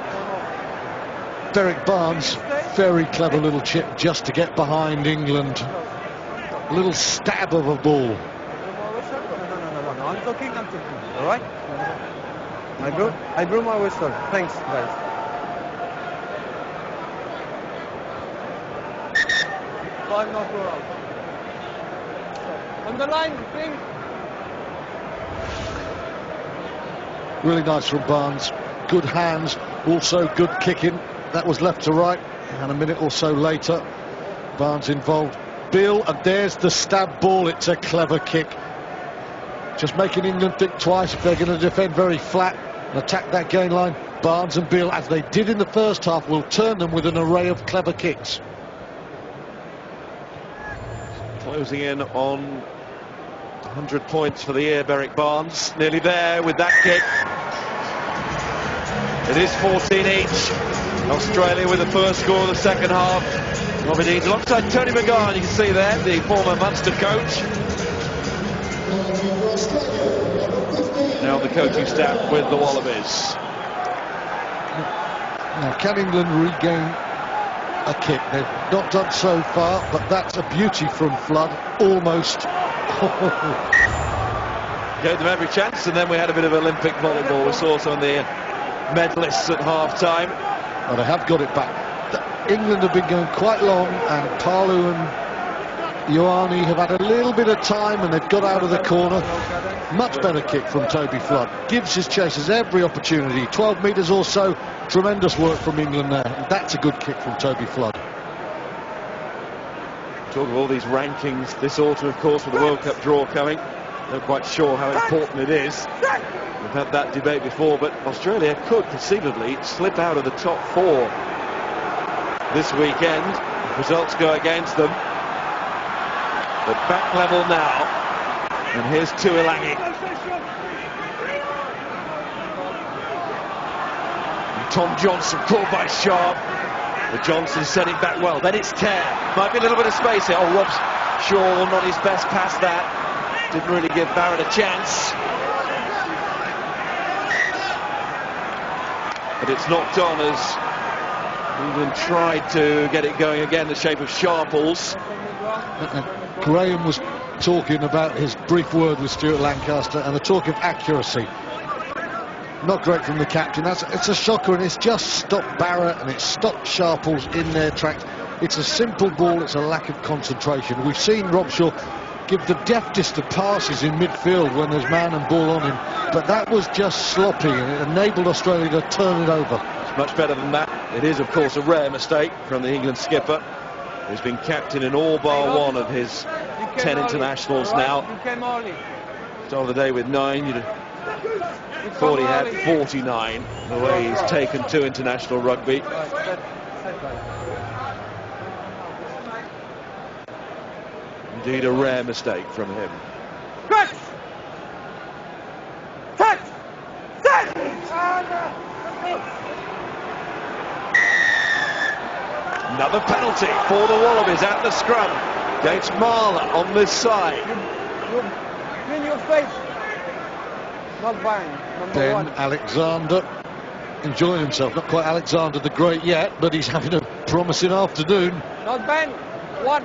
Derek Barnes, very clever little chip just to get behind England. A little stab of a ball.
No, I'm talking. All right? I blew my whistle. Thanks, guys. Five not go out. On the line, Ping.
Really nice from Barnes. Good hands, also good kicking. That was left to right, and a minute or so later, Barnes involved. Beale, and there's the stab ball. It's a clever kick. Just making England think twice if they're going to defend very flat and attack that gain line. Barnes and Beale, as they did in the first half, will turn them with an array of clever kicks.
Closing in on 100 points for the year, Berwick Barnes. Nearly there with that kick. It is 14 each. Australia with the first score of the second half. Robbie Deans alongside Tony McGowan, you can see there, the former Munster coach. Now the coaching staff with the Wallabies.
Now, can England regain a kick? They've not done so far, but that's a beauty from Flood. Almost.
Gave them every chance, and then we had a bit of Olympic volleyball. We saw some of the medalists at half-time.
Well, they have got it back. England have been going quite long, and Parlew and Ioane have had a little bit of time, and they've got out of the corner. Much better kick from Toby Flood. Gives his chasers every opportunity. 12 metres or so. Tremendous work from England there. And that's a good kick from Toby Flood.
Talk of all these rankings this autumn, of course, with the World Cup draw coming. Not quite sure how important it is. We've had that debate before, but Australia could conceivably slip out of the top 4 this weekend. Results go against them. But back level now. And here's Tuilangi. And Tom Johnson caught by Sharp. But Johnson set it back well. Then it's Kerr. Might be a little bit of space here. Oh, Rob Shaw not his best past that. Didn't really give Barrett a chance. But it's knocked on as England tried to get it going again, the shape of Sharples.
Graham was talking about his brief word with Stuart Lancaster and the talk of accuracy. Not great from the captain. It's a shocker, and it's just stopped Barrett and it's stopped Sharples in their tracks. It's a simple ball, it's a lack of concentration. We've seen Robshaw give the deftest of passes in midfield when there's man and ball on him, but that was just sloppy, and it enabled Australia to turn it over.
It's much better than that. It is, of course, a rare mistake from the England skipper, who's been captain in all bar one of his 10 internationals now. Start of the day with 9. You'd have thought he had 49, the way he's taken to international rugby. Indeed, a rare mistake from him. Another penalty for the Wallabies at the scrum against Marler on this side.
Clean your face. Not bang.
Ben Alexander enjoying himself. Not quite Alexander the Great yet, but he's having a promising afternoon.
Not bang. 1.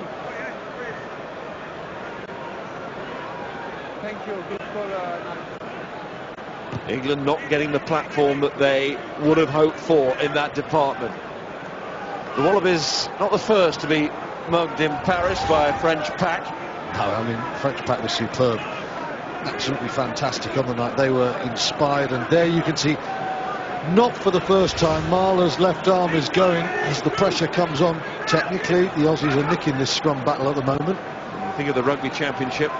Thank you. Good for
England not getting the platform that they would have hoped for in that department. The Wallabies not the first to be mugged in Paris by a French pack.
No, I mean, French pack was superb. Absolutely fantastic on the night. They were inspired, and there you can see, not for the first time, Marler's left arm is going as the pressure comes on. Technically, the Aussies are nicking this scrum battle at the moment.
Think of the Rugby Championship.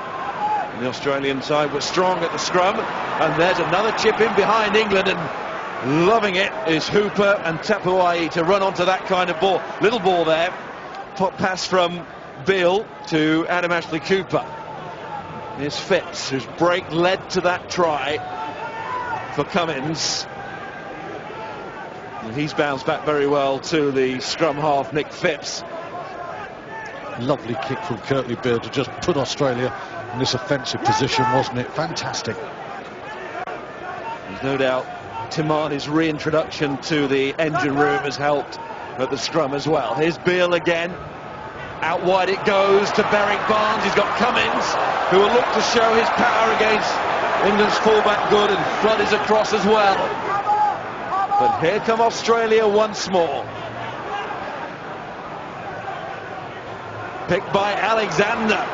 The Australian side was strong at the scrum, and there's another chip in behind England, and loving it is Hooper and Tapuai to run onto that kind of ball. Little ball there. Top pass from Beale to Adam Ashley Cooper. Here's Phipps, whose break led to that try for Cummins. And he's bounced back very well to the scrum half, Nick Phipps.
Lovely kick from Kirtley Beale to just put Australia in this offensive position, wasn't it? Fantastic.
There's no doubt Timani's reintroduction to the engine room has helped at the scrum as well. Here's Beale again. Out wide it goes to Berwick Barnes. He's got Cummins, who will look to show his power against England's fullback Good, and Flood is across as well. But here come Australia once more. Picked by Alexander.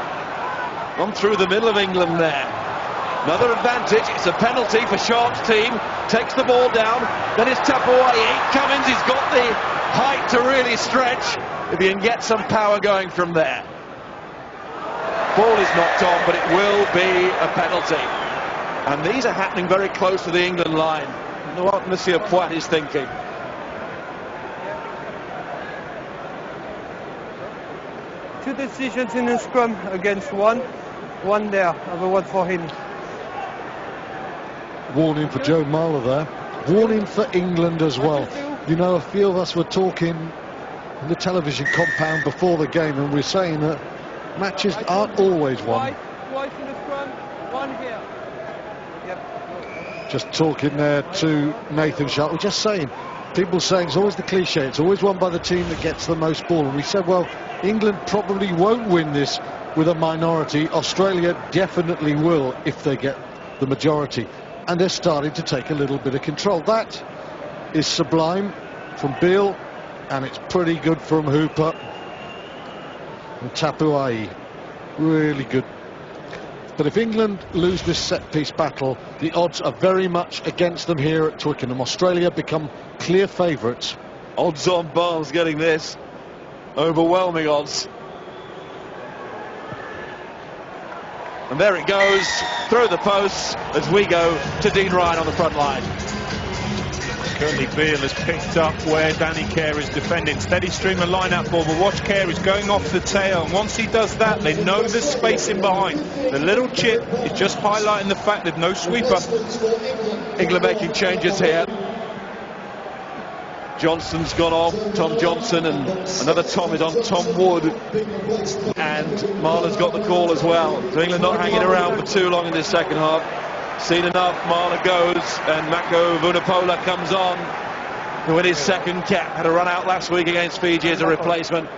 On through the middle of England there. Another advantage. It's a penalty for Sharp's team. Takes the ball down. Then it's Tapuai. Cummins, he's got the height to really stretch. If he can get some power going from there. Ball is knocked on, but it will be a penalty. And these are happening very close to the England line. I know what Monsieur Poit is thinking.
Two decisions in the scrum against one there, other one for him.
Warning for Joe Marler there. Warning for England as well. You know, a few of us were talking in the television compound before the game, and we're saying that matches aren't always won.
Twice in the scrum, 1 here. Yep.
Just talking there to Nathan Sharp. We're just saying, people saying it's always the cliche, it's always won by the team that gets the most ball. And we said, well, England probably won't win this with a minority. Australia definitely will if they get the majority. And they're starting to take a little bit of control. That is sublime from Beale, and it's pretty good from Hooper and Tapuai. Really good. But if England lose this set-piece battle, the odds are very much against them here at Twickenham. Australia become clear favourites.
Odds on Barnes getting this. Overwhelming odds. And there it goes, through the posts as we go to Dean Ryan on the front line.
Curly Beale has picked up where Danny Care is defending. Steady stream of line-out ball, but watch Care is going off the tail. And once he does that, they know there's space in behind. The little chip is just highlighting the fact there's no sweeper.
England making changes here. Johnson's gone off, Tom Johnson, and another Tom is on Tom Wood. And Marler's got the call as well. So England not hanging around for too long in this second half. Seen enough, Marler goes, and Mako Vunipola comes on to win his second cap. Had a run out last week against Fiji as a replacement.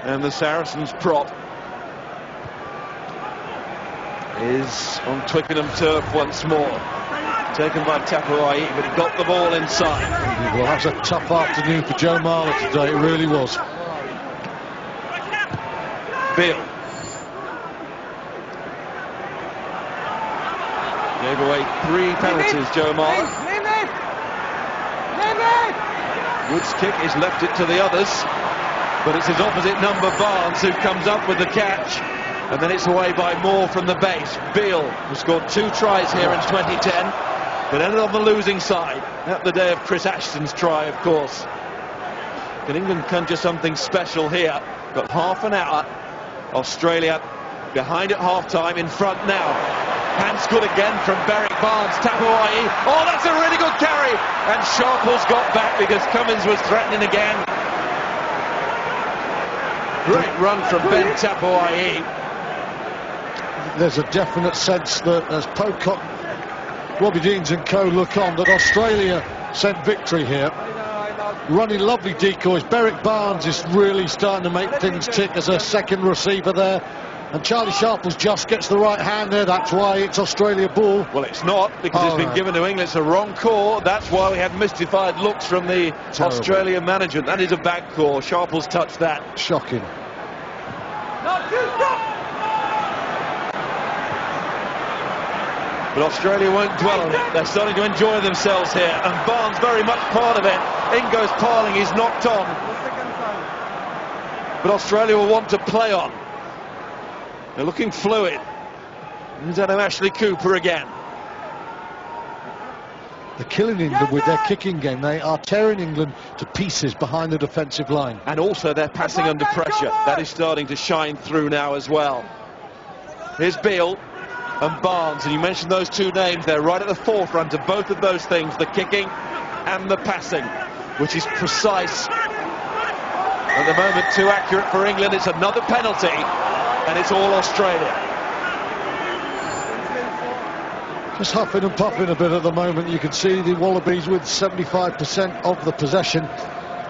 And the Saracens prop is on Twickenham turf once more. Taken by Tapuai, but he got the ball inside.
Well, that's a tough afternoon for Joe Marler today, it really was.
Beale gave away 3 penalties, Joe Marler. Wood's kick is left it to the others, but it's his opposite number, Barnes, who comes up with the catch. And then it's away by Moore from the base. Beale, who scored 2 tries here in 2010, but ended on the losing side. At the day of Chris Ashton's try, of course. Can England conjure something special here? Got half an hour. Australia behind at half-time, in front now. Hands good again from Berwick Barnes. Tapuai. Oh, that's a really good carry. And Sharple's got back because Cummins was threatening again. Great run from Ben Tapuai.
There's a definite sense that as Pocock, Robbie Deans and co look on, that Australia sent victory here. Running lovely decoys. Berwick Barnes is really starting to make things tick as a second receiver there. And Charlie Sharples just gets the right hand there. That's why it's Australia ball.
Well, it's not, because it's been given to England. It's a wrong call. That's why we had mystified looks from the Australian manager. That is a bad call. Sharples touched that.
Shocking.
But Australia won't dwell on it. They're starting to enjoy themselves here. And Barnes very much part of it. In goes Parling. He's knocked on. But Australia will want to play on. They're looking fluid. Here's Adam Ashley Cooper again.
They're killing England with their kicking game. They are tearing England to pieces behind the defensive line.
And also they're passing under pressure. That is starting to shine through now as well. Here's Beale and Barnes, and you mentioned those 2 names. They're right at the forefront of both of those things, the kicking and the passing, which is precise. At the moment, too accurate for England. It's another penalty, and it's all Australia.
Just huffing and puffing a bit at the moment. You can see the Wallabies with 75% of the possession,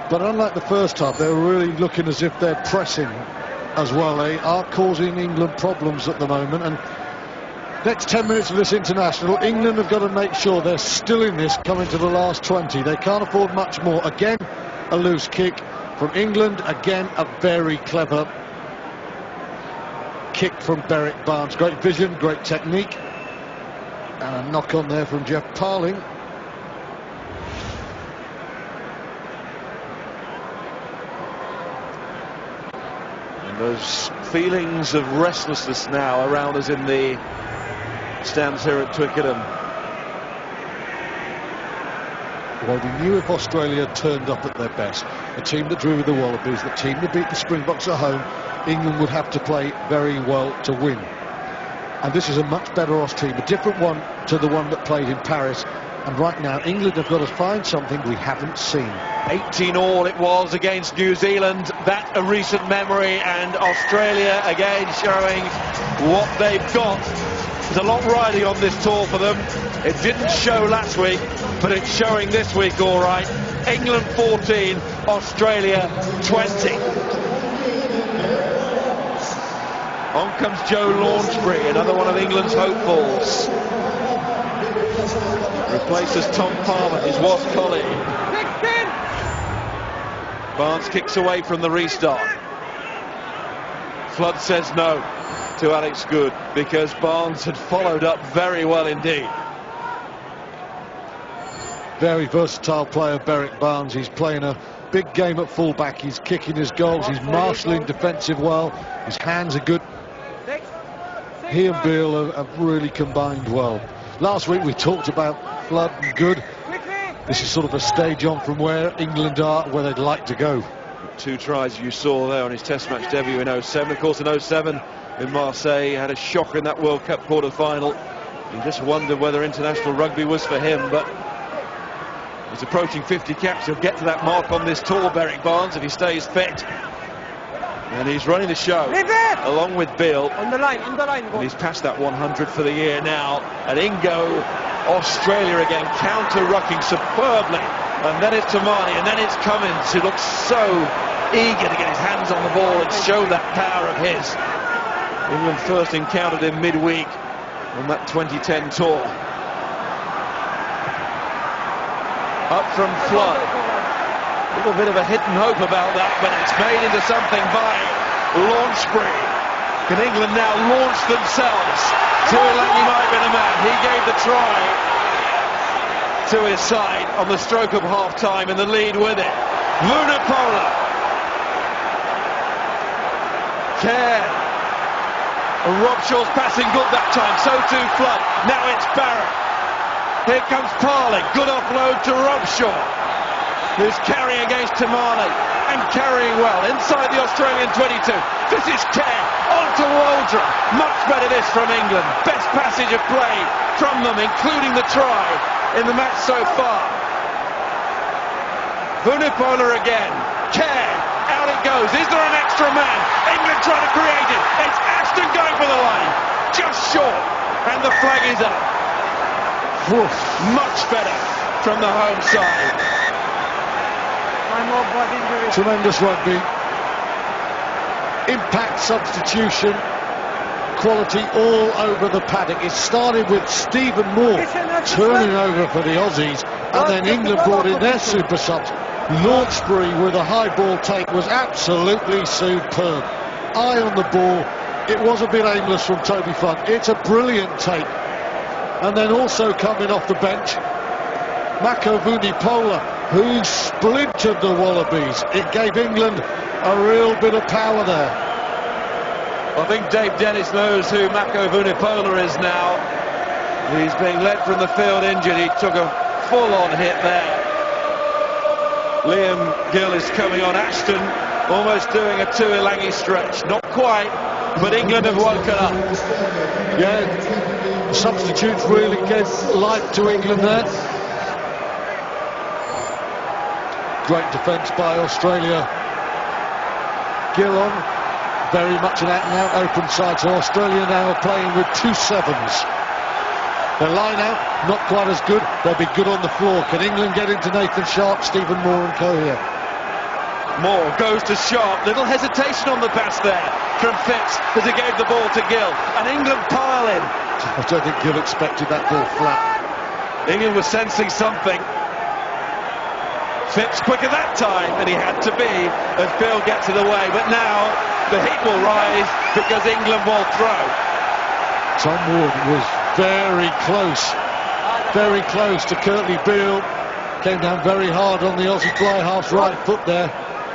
but unlike the first half, they're really looking as if they're pressing as well. They are causing England problems at the moment, and next 10 minutes of this international, England have got to make sure they're still in this coming to the last 20. They can't afford much more. Again, a loose kick from England. Again, a very clever kick from Berwick Barnes. Great vision, great technique. And a knock on there from Jeff Parling.
And those feelings of restlessness now around us in the stands here at Twickenham.
Well, we knew if Australia turned up at their best, a team that drew with the Wallabies, the team that beat the Springboks at home, England would have to play very well to win. And this is a much better Aus team, a different one to the one that played in Paris. And right now, England have got to find something we haven't seen.
18-all it was against New Zealand. That a recent memory, and Australia again showing what they've got. There's a lot riding on this tour for them. It didn't show last week, but it's showing this week all right. England 14, Australia 20. On comes Joe Launchbury, another one of England's hopefuls. Replaces Tom Palmer, his was colleague. Barnes kicks away from the restart. Flood says no to Alex Good, because Barnes had followed up very well indeed.
Very versatile player, Berwick Barnes. He's playing a big game at fullback. He's kicking his goals. He's marshalling defensive well. His hands are good. He and Beale have really combined well. Last week we talked about Flood and Good. this is sort of a stage on from where England are, where they'd like to go.
2 tries you saw there on his Test match debut in 07. Of course, in 07 in Marseille, he had a shocker in that World Cup quarter-final. You just wondered whether international rugby was for him, but he's approaching 50 caps. He'll get to that mark on this tour, Berwick Barnes, if he stays fit. And he's running the show along with Bill.
On the line,
And he's past that 100 for the year now. And Ingo, Australia again, counter-rucking superbly. And then it's Tamani, and then it's Cummins, who looks so eager to get his hands on the ball and show that power of his. England first encountered him midweek on that 2010 tour. Up from Flood. A little bit of a hidden hope about that, but it's made into something by Launchbury. Can England now launch themselves? Tuilagi might have been a man. He gave the try to his side on the stroke of half-time, and the lead with it. Vunipola. Care. And Robshaw's passing good that time, so too Flood. Now it's Barrett. Here comes Parley. Good offload to Robshaw, who's carrying against Tamani, and carrying well inside the Australian 22. This is Kerr onto Waldron. Much better this from England. Best passage of play from them, including the try in the match so far. Vunipola again. Kerr, out it goes. Is there an extra man? England trying to create it. It's Ashton going for the line. Just short, and the flag is up. Oof, much better from the home side.
Tremendous rugby. Impact, substitution, quality all over the paddock. It started with Stephen Moore turning over for the Aussies, and then England brought in their super subs. Launchbury with a high ball take was absolutely superb. Eye on the ball. It was a bit aimless from Toby Flood. It's a brilliant take. And then also coming off the bench, Mako Vunipola, who splintered the Wallabies. It gave England a real bit of power there.
I think Dave Dennis knows who Mako Vunipola is now. He's being led from the field injured. He took a full-on hit there. Liam Gill is coming on. Ashton almost doing a Tuilagi stretch. Not quite, but England have woken up.
Yeah, substitutes really gave life to England there. Great defence by Australia. Gill on, very much an out-and-out open side, so Australia now are playing with 2 sevens. Their line out, not quite as good. They'll be good on the floor. Can England get into Nathan Sharp, Stephen Moore and co here?
Moore goes to Sharp. Little hesitation on the pass there from Phipps as he gave the ball to Gill. And England pile in.
I don't think Gill expected that ball flat.
England was sensing something. Phipps quicker that time than he had to be as Bill gets it away. But now the heat will rise because England will throw.
Tom Wood was very close to Curtly Beale. Came down very hard on the Aussie fly half's right foot there.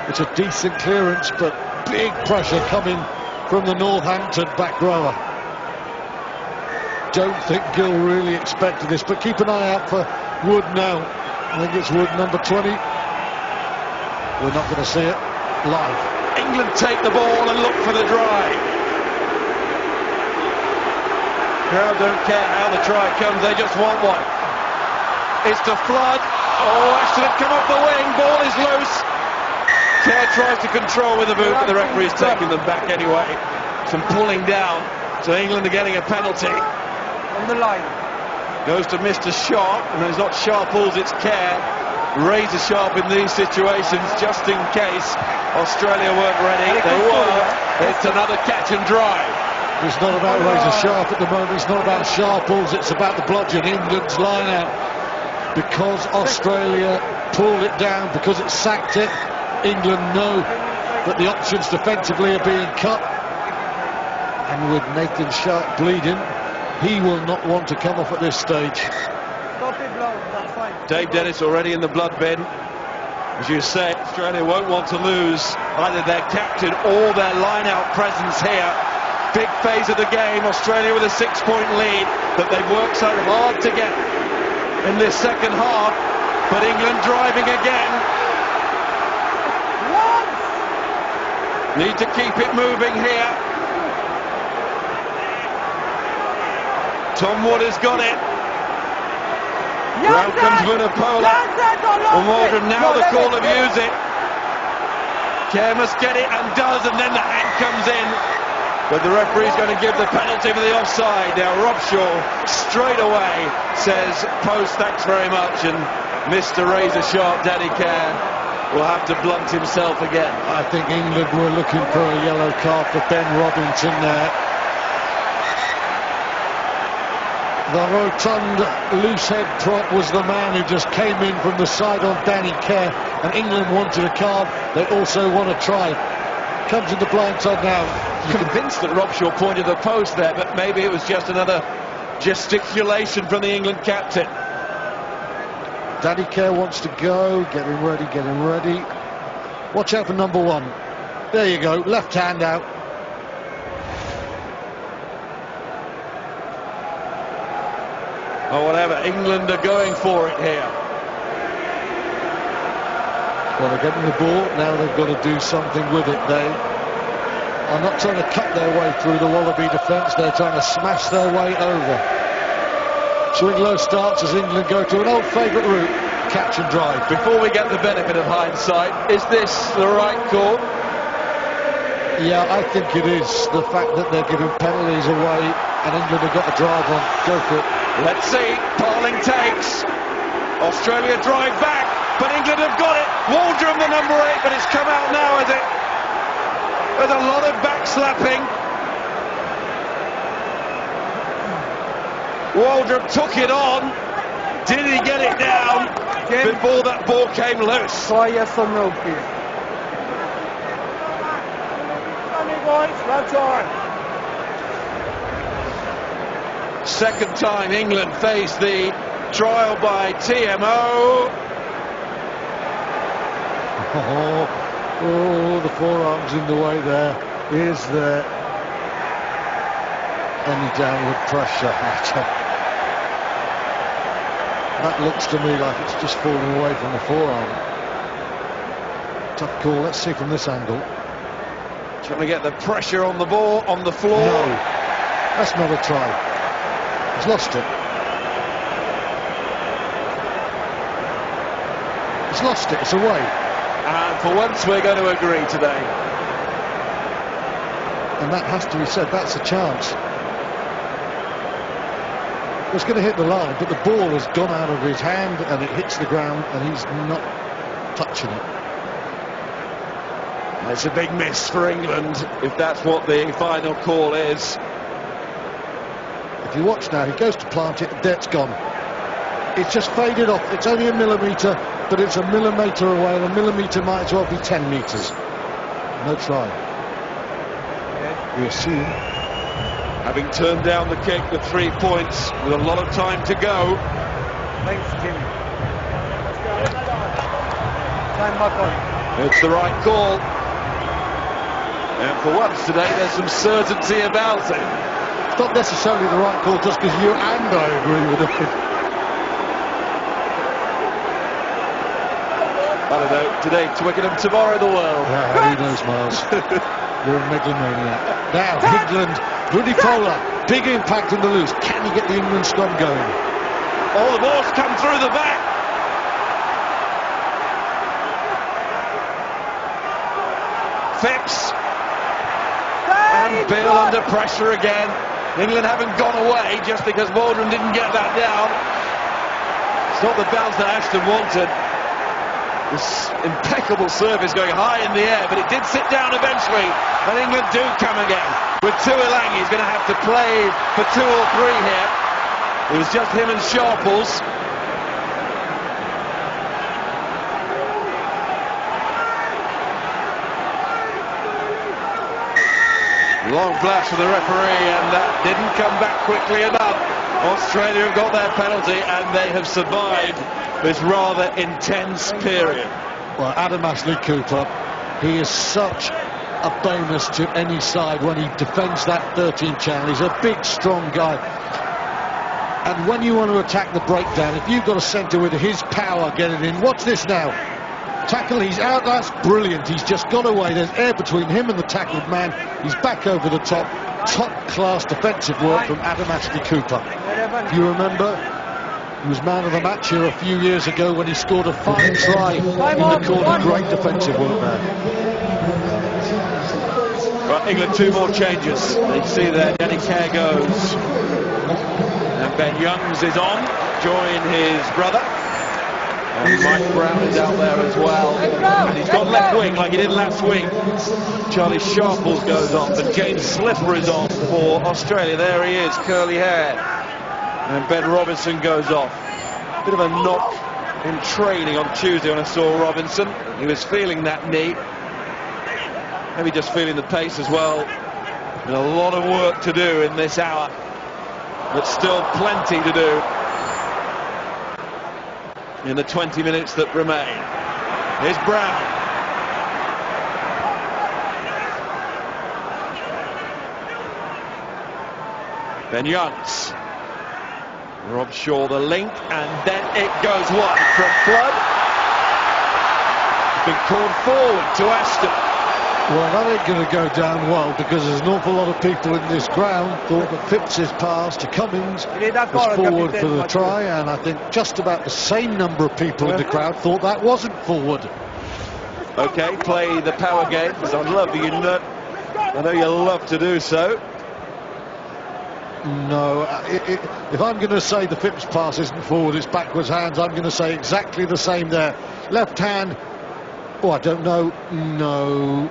It's a decent clearance, but big pressure coming from the Northampton back rower. Don't think Gill really expected this, but keep an eye out for Wood now. I think it's Wood, number 20. We're not going to see it live.
England take the ball and look for the drive. Crowd don't care how the try comes, they just want one. It's to Flood. Oh, Ashton had come off the wing, ball is loose. Kerr tries to control with the boot, but the referee's taking them back anyway. Some pulling down, so England are getting a penalty.
On the line.
Goes to Mr. Sharp, and it's not Sharp pulls, it's Kerr. Razor sharp in these situations, just in case Australia weren't ready. They were. It's another catch and drive.
It's not about razor sharp at the moment. It's not about Sharples. It's about the bludgeon. England's line out. Because Australia pulled it down, because it sacked it, England know that the options defensively are being cut. And with Nathan Sharp bleeding, he will not want to come off at this stage.
Stop it, Blau. That's fine.
Dave Dennis already in the blood bin. As you say, Australia won't want to lose either their captain or their line-out presence here. Big phase of the game, Australia with a 6-point lead that they've worked so hard to get in this second half. But England driving again. Need to keep it moving here. Tom Wood has got it. Round comes Vunipola. And Waldron now the call of use it. Kerr must get it and does, and then the hand comes in. But the referee's going to give the penalty for the offside. Now Robshaw straight away says post, thanks very much, and Mr. Razor Sharp Danny Kerr will have to blunt himself again.
I think England were looking for a yellow card for Ben Robinson there. The rotund loose head prop was the man who just came in from the side on Danny Kerr, and England wanted a card. They also want to try. Comes into blindside now.
Convinced that Robshaw pointed the post there, but maybe it was just another gesticulation from the England captain.
Danny Kerr wants to go, getting ready, getting ready. Watch out for number 1. There you go, left hand out.
Or whatever, England are going for it here.
Well, they're getting the ball, now they've got to do something with it. They are not trying to cut their way through the Wallaby defence, they're trying to smash their way over. Swinglow starts as England go to an old favourite route, catch and drive.
Before we get the benefit of hindsight, is this the right call?
Yeah, I think it is. The fact that they're giving penalties away and England have got a drive on. Go for it.
Let's see. Parling takes. Australia drive back, but England have got it. Waldron the number 8, but it's come out now, has it? There's a lot of backslapping. Waldron took it on. Did he get it down before that ball came loose?
Try yes or no, please. That's on.
Second time England face the trial by TMO.
Oh, the forearm's in the way there. Is there any downward pressure? That looks to me like it's just falling away from the forearm. Tough call. Let's see from this angle.
Trying to get the pressure on the ball, on the floor.
No, that's not a try. He's lost it. He's lost it. It's away.
And for once we're going to agree today.
And that has to be said. That's a chance. It's going to hit the line, but the ball has gone out of his hand and it hits the ground and he's not touching it.
It's a big miss for England, if that's what the final call is.
If you watch now, he goes to plant it, that's gone. It's just faded off. It's only a millimetre, but it's a millimetre away, and a millimetre might as well be 10 metres. No try. We assume.
Having turned down the kick, the 3 points, with a lot of time to go.
Thanks, Jimmy. Time back on.
It's the right call. And for once today, there's some certainty about it.
It's not necessarily the right call just because you and I agree with it.
I don't know, today Twickenham, tomorrow the world.
Yeah, who knows, Miles? You're a megalomaniac. Now, England, Vunipola, big impact on the loose. Can he get the England scrum going?
Oh, the ball's come through the back. Phipps. And Bill under pressure again. England haven't gone away just because Waldron didn't get that down. It's not the bounce that Ashton wanted. This impeccable service going high in the air, but it did sit down eventually, and England do come again. With Tuilagi, he's going to have to play for 2 or 3 here. It was just him and Sharples. Long flash for the referee, and that didn't come back quickly enough. Australia have got their penalty, and they have survived this rather intense period.
Well, Adam Ashley Cooper, he is such a bonus to any side when he defends that 13 channel. He's a big, strong guy. And when you want to attack the breakdown, if you've got a centre with his power getting in, watch this now. Tackle, he's out, that's brilliant. He's just got away. There's air between him and the tackled man. He's back over the top. Top-class defensive work from Adam Ashley-Cooper. If you remember, he was man of the match here a few years ago when he scored a fine try in the corner. Great defensive work there.
Right, England 2 more changes. You see there, Danny Kerr goes. And Ben Youngs is on, join his brother. And Mike Brown is out there as well. And he's got left wing like he did last week. Charlie Sharples goes off and James Slipper is on for Australia. There he is, curly hair. And Ben Robinson goes off. Bit of a knock in training on Tuesday when I saw Robinson. He was feeling that knee. Maybe just feeling the pace as well. And a lot of work to do in this hour, but still plenty to do in the 20 minutes that remain. Here's Brown. Ben Youngs. Rob Shaw the link, and then it goes wide from Flood. It's been called forward to Ashton.
Well, that ain't going to go down well because there's an awful lot of people in this ground thought that Phipps's pass to Cummings was forward for the try, and I think just about the same number of people in the crowd thought that wasn't forward.
Okay, play the power game, because I love you. I know you love to do so.
No, if I'm going to say the Phipps pass isn't forward, it's backwards hands, I'm going to say exactly the same there. Left hand, oh, I don't know, no.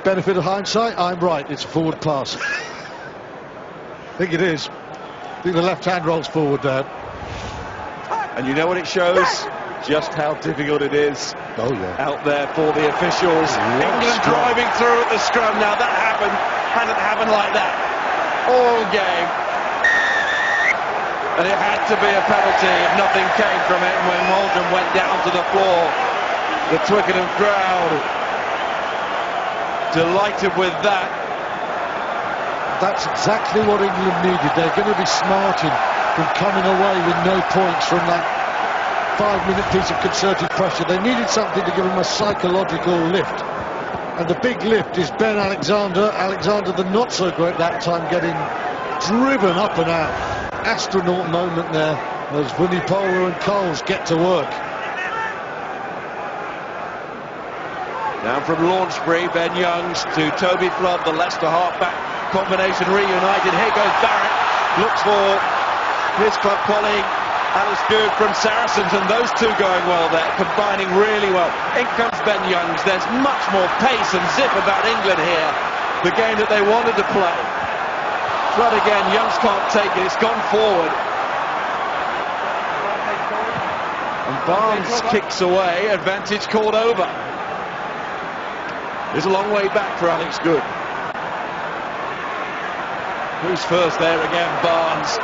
Benefit of hindsight, I'm right, it's a forward pass. I think it is. I think the left hand rolls forward there.
And you know what it shows? Just how difficult it is out there for the officials. England driving through at the scrum. Now that hasn't happened like that all game. And it had to be a penalty if nothing came from it. And when Waldron went down to the floor, the Twickenham crowd delighted with that.
That's exactly what England needed. They're going to be smarting from coming away with no points from that 5-minute piece of concerted pressure. They needed something to give them a psychological lift. And the big lift is Ben Alexander. Alexander, the not so great that time, getting driven up and out. Astronaut moment there as Vunipola and Coles get to work.
Now from Launchbury, Ben Youngs to Toby Flood, the Leicester halfback combination reunited. Here goes Barrett, looks for his club colleague Alice Good from Saracens, and those two going well there, combining really well. In comes Ben Youngs. There's much more pace and zip about England here, the game that they wanted to play. Flood again, Youngs can't take it, it's gone forward. And Barnes kicks away, advantage called over. There's a long way back for Alex Good. Who's first there again? Barnes.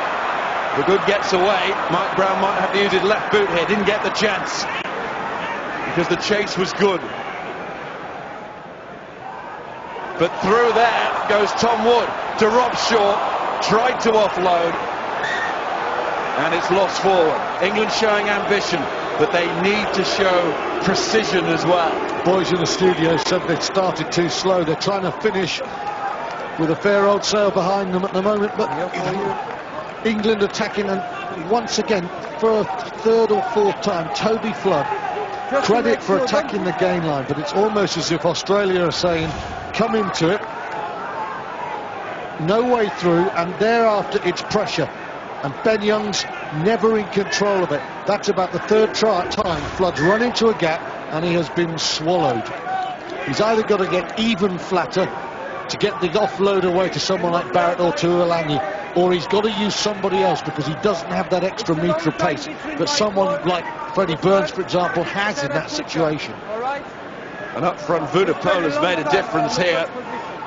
The Good gets away. Mike Brown might have to use his left boot here. Didn't get the chance because the chase was good. But through there goes Tom Wood to Rob Shaw. Tried to offload. And it's lost forward. England showing ambition, but they need to show precision as well.
Boys in the studio said they started too slow. They're trying to finish with a fair old sail behind them at the moment, but England attacking, and once again for a third or fourth time Toby Flood, credit for attacking the gain line, but it's almost as if Australia are saying come into it, no way through, and thereafter it's pressure. And Ben Youngs never in control of it. That's about the third time Flood's run into a gap and he has been swallowed. He's either got to get even flatter to get the offload away to someone like Barrett or to Alangi, or he's got to use somebody else because he doesn't have that extra metre of pace that someone like Freddie Burns, for example, has in that situation.
And up front, Vunipola made a difference here.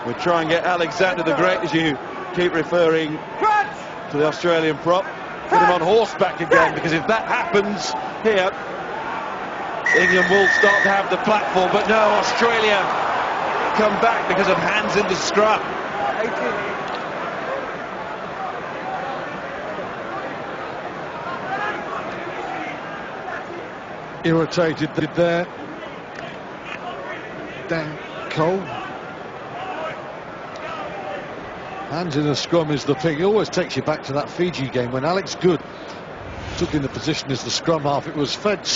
We'll try and get Alexander the Great, as you keep referring to the Australian prop, put him on horseback again, because if that happens here, England will start to have the platform. But no, Australia come back because of hands in the scrum.
irritated there. Dan Cole. Hands in a scrum is the thing. It always takes you back to that Fiji game when Alex Good took in the position as the scrum half. It was fed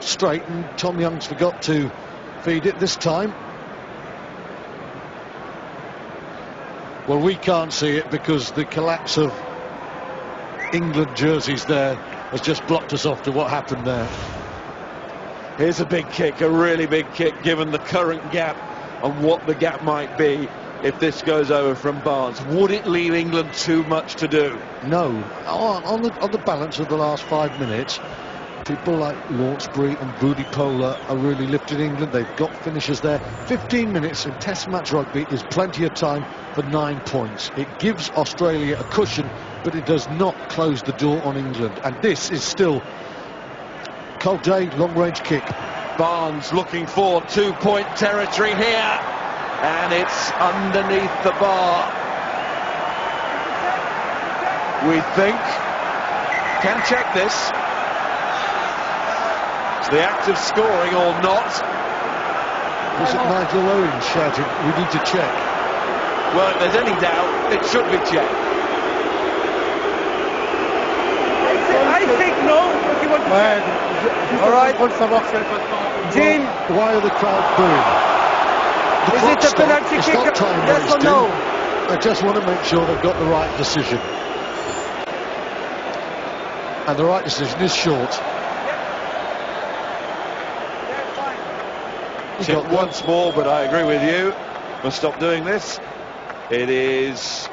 straight and Tom Youngs forgot to feed it this time. Well, we can't see it because the collapse of England jerseys there has just blocked us off to what happened there.
Here's a big kick, a really big kick, given the current gap and what the gap might be if this goes over from Barnes. Would it leave England too much to do?
No. On the balance of the last 5 minutes, people like Launchbury and Vunipola are really lifting England. They've got finishers there. 15 minutes in Test match rugby is plenty of time for 9 points. It gives Australia a cushion, but it does not close the door on England. And this is still Cold Day, long-range kick.
Barnes looking for 2-point territory here, and it's underneath the bar. We think. Can check this. It's the act of scoring or not.
Was it Nigel Owens shouting, "We need to check"?
Well, if there's any doubt, it should be checked.
I think no. But you want to check. All right. Jim,
why are the crowd booing? The
is
clock
it a
stopped.
penalty
It's
kick?
not time
Yes or
wasting.
no?
I just want to make sure they've got the right decision. And the right decision is short.
Check once more, but I agree with you. We'll stop doing this. It is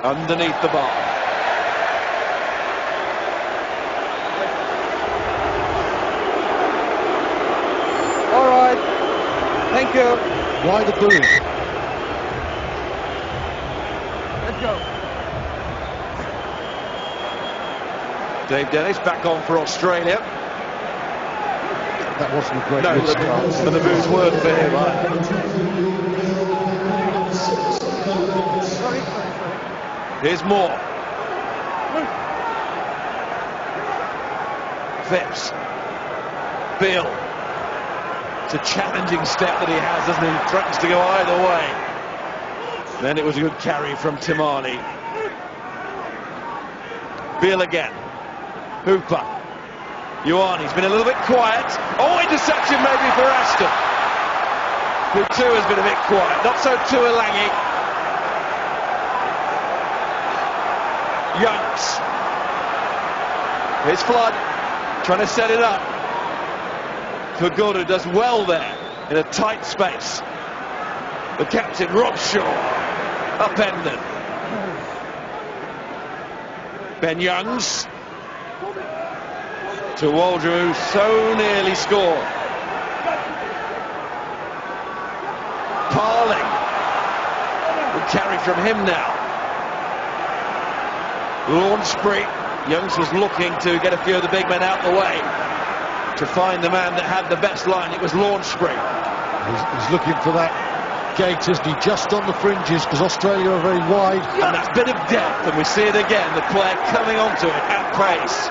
underneath the bar.
All right. Thank you.
Why the booing?
Let's go.
Dave Dennis back on for Australia.
That wasn't a great
No, but the boos weren't for him. Here's more. Phipps. Bill. It's a challenging step that he has, doesn't he? Threatens to go either way. Then it was a good carry from Timani. Bill again. Hooper. Ioane's been a little bit quiet. Oh, interception maybe for Ashton, who too has been a bit quiet. Not so Tuolangi. Youngs. Here's Flood, trying to set it up. Kagudu does well there in a tight space. The captain, Rob Shaw, upended. Ben Youngs to Waldron, who so nearly scored. Parling. Good carry from him now. Launchbury. Youngs was looking to get a few of the big men out the way to find the man that had the best line. It was Launchbury.
He's looking for that gate, isn't he? Just on the fringes, because Australia are very wide.
And that bit of depth, and we see it again, the player coming onto it at pace.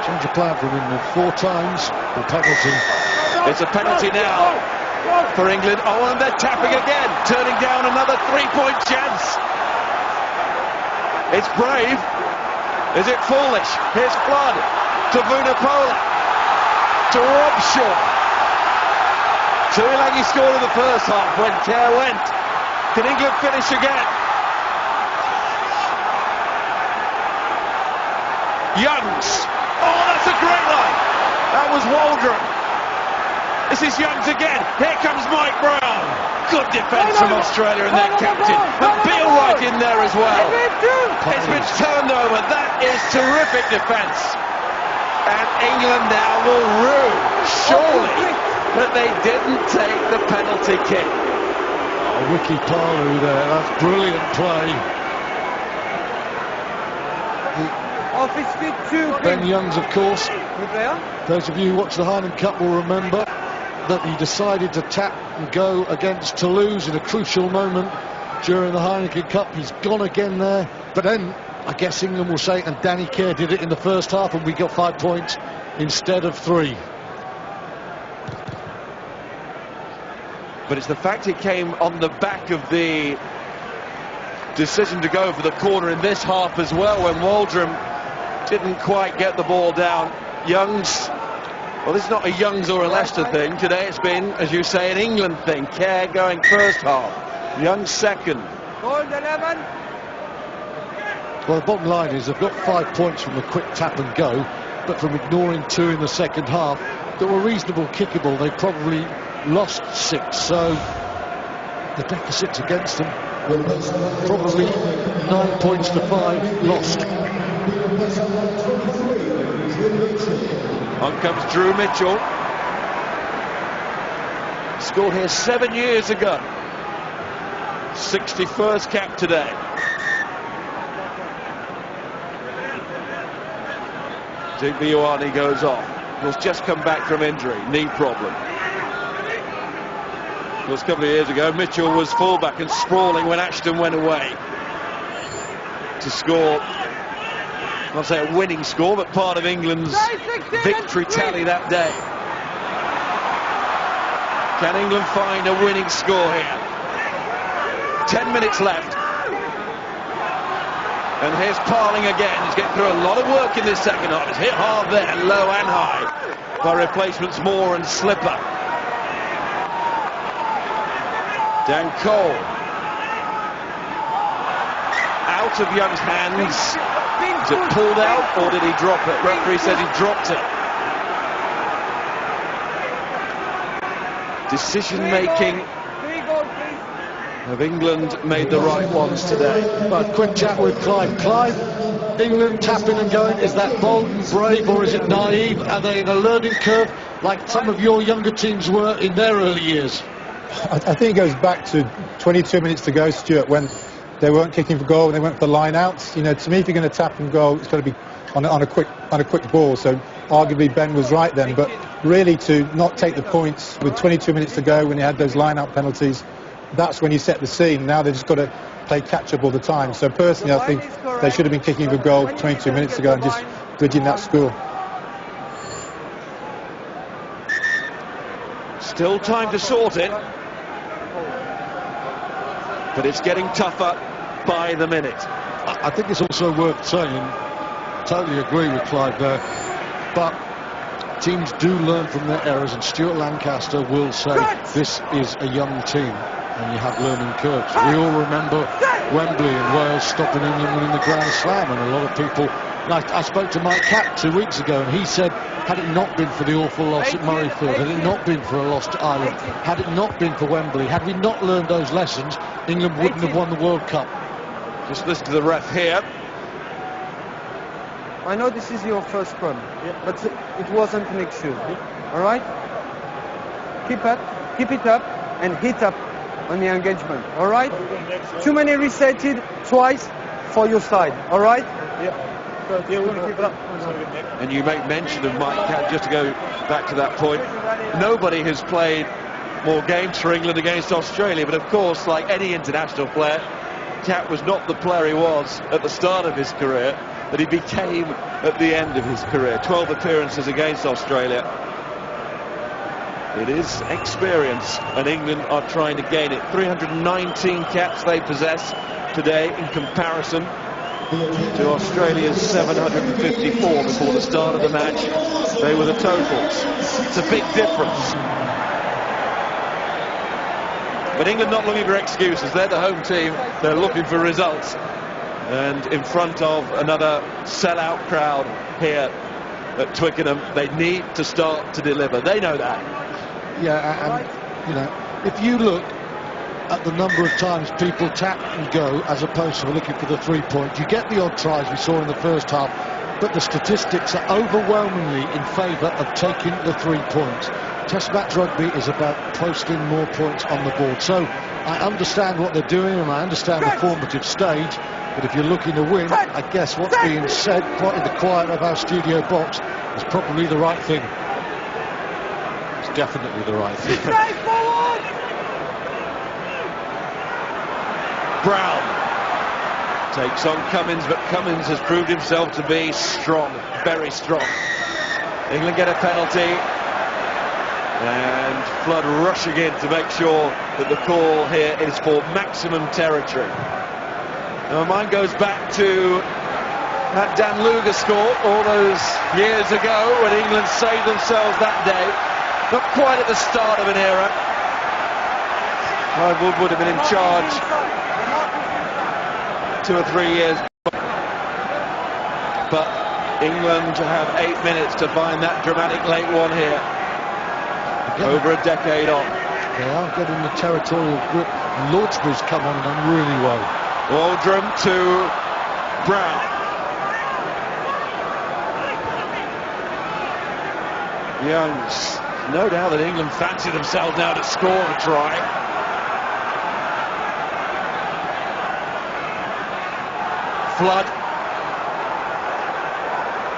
Change of plan from England 4 times. The penalty.
It's a penalty now for England. Oh, and they're tapping again, turning down another 3-point chance. It's brave. Is it foolish? Here's Flood to Vunipola, to Rob Shaw. Tuolangi scored in the first half when Kerr went. Can England finish again? Youngs. Oh, that's a great line. That was Waldron. This is Youngs again. Here comes Mike Brown. Good defence from Australia and their captain. And Beale right in there as well. It's been turned over. That is terrific defence. And England now will rue, surely, that they didn't take the penalty kick.
Ricky Palu there. That's brilliant play.
Off his feet too.
Ben Youngs, of course. Those of you who watch the Heineken Cup will remember that he decided to tap and go against Toulouse in a crucial moment during the Heineken Cup. He's gone again there. But then, I guess England will say, and Danny Kerr did it in the first half, and we got 5 points instead of 3.
but it's the fact it came on the back of the decision to go for the corner in this half as well, when Waldrum didn't quite get the ball down. Youngs, well, this is not a Youngs or a Leicester thing. Today it's been, as you say, an England thing. Kerr going first half, Youngs second.
Well, the bottom line is they've got 5 points from the quick tap and go, but from ignoring 2 in the second half that were reasonable kickable, they probably lost 6. So the deficit's against them. Probably 9 points to 5 lost.
On comes Drew Mitchell. Scored here 7 years ago. 61st cap today. Digby Ioane goes off. He's just come back from injury, knee problem. Of course, a couple of years ago, Mitchell was fullback and sprawling when Ashton went away to score, not say a winning score, but part of England's victory tally that day. Can England find a winning score here? 10 minutes left. And here's Parling again. He's getting through a lot of work in this second half. He's hit hard there, low and high, by replacements Moore and Slipper. Dan Cole. Out of Young's hands. Is it pulled out or did he drop it? Referee says he dropped it. Decision-making of England made the right ones today.
But quick chat with Clive. Clive, England tapping and going, is that bold and brave or is it naive? Are they in a learning curve like some of your younger teams were in their early years?
I think it goes back to 22 minutes to go, Stuart, when they weren't kicking for goal and they went for the line outs. You know, to me, if you're going to tap and go, it's got to be on a quick ball. So arguably Ben was right then, but really to not take the points with 22 minutes to go when you had those line out penalties, that's when you set the scene. Now they've just got to play catch up all the time. So personally, I think they should have been kicking for goal 22 minutes ago and just bridging that score.
Still time to sort it, but it's getting tougher by the minute.
I think it's also worth saying, totally agree with Clive there, but teams do learn from their errors, and Stuart Lancaster will say this is a young team and you have learning curves. We all remember Wembley and Wales stopping England winning the Grand Slam, and a lot of people, like I spoke to Mike Catt 2 weeks ago, and he said had it not been for the awful loss at Murrayfield, had it not been for a loss to Ireland, had it not been for Wembley, had we not learned those lessons, England wouldn't have won the World Cup.
Just listen to the ref here.
I know this is your first run, but it wasn't an excuse. All right? Keep it up, and hit up on the engagement. All right? Too many resetted twice for your side. All right?
Yeah, we're going to keep it up. And you make mention of Mike Catt, just to go back to that point. Nobody has played more games for England against Australia, but of course, like any international player, Catt was not the player he was at the start of his career that he became at the end of his career. 12 appearances against Australia. It is experience, and England are trying to gain it. 319 caps they possess today in comparison to Australia's 754 before the start of the match. They were the totals. It's a big difference. But England not looking for excuses. They're the home team. They're looking for results. And in front of another sellout crowd here at Twickenham, they need to start to deliver. They know that.
Yeah, and you know, if you look at the number of times people tap and go as opposed to looking for the 3 point, you get the odd tries we saw in the first half, but the statistics are overwhelmingly in favour of taking the 3 points. Test match rugby is about posting more points on the board. So I understand what they're doing and I understand the formative stage, but if you're looking to win, I guess what's being said quite in the quiet of our studio box is probably the right thing. It's definitely the right thing.
Brown takes on Cummins, but Cummins has proved himself to be strong, very strong. England get a penalty. And Flood rushing in to make sure that the call here is for maximum territory. Now, my mind goes back to that Dan Luger score all those years ago when England saved themselves that day. Not quite at the start of an era. Clive Wood would have been in charge 2 or 3 years. But England have 8 minutes to find that dramatic late one here. Over a decade on.
They are getting the territorial grip. Lordsbury's come on and done really well.
Waldron to Brown. Youngs. No doubt that England fancy themselves now to score a try. Flood.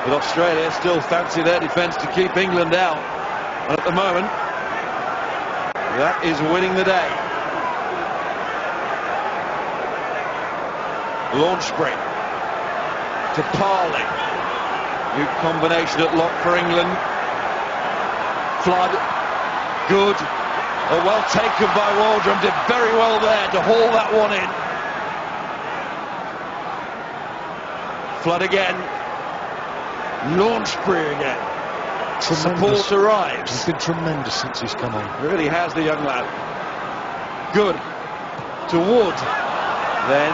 But Australia still fancy their defence to keep England out. And at the moment, that is winning the day. Launchbury to Parley. New combination at lock for England. Flood, good. Oh, well taken by Waldron. Did very well there to haul that one in. Flood again. Launchbury again.
Tremendous.
Support arrives.
He's been tremendous since he's come on.
Really has, the young lad. Good. To Wood. Then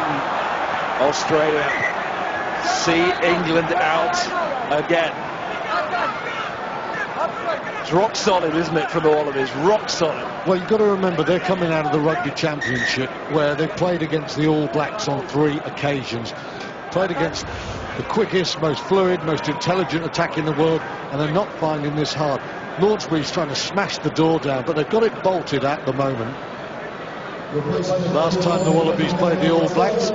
Australia see England out again. It's rock solid, isn't it, for the Wallabies? Rock solid.
Well, you've got to remember, they're coming out of the Rugby Championship, where they played against the All Blacks on 3 occasions. Played against the quickest, most fluid, most intelligent attack in the world, and they're not finding this hard. Lordsbury's trying to smash the door down, but they've got it bolted at the moment. Last time the Wallabies played the All Blacks,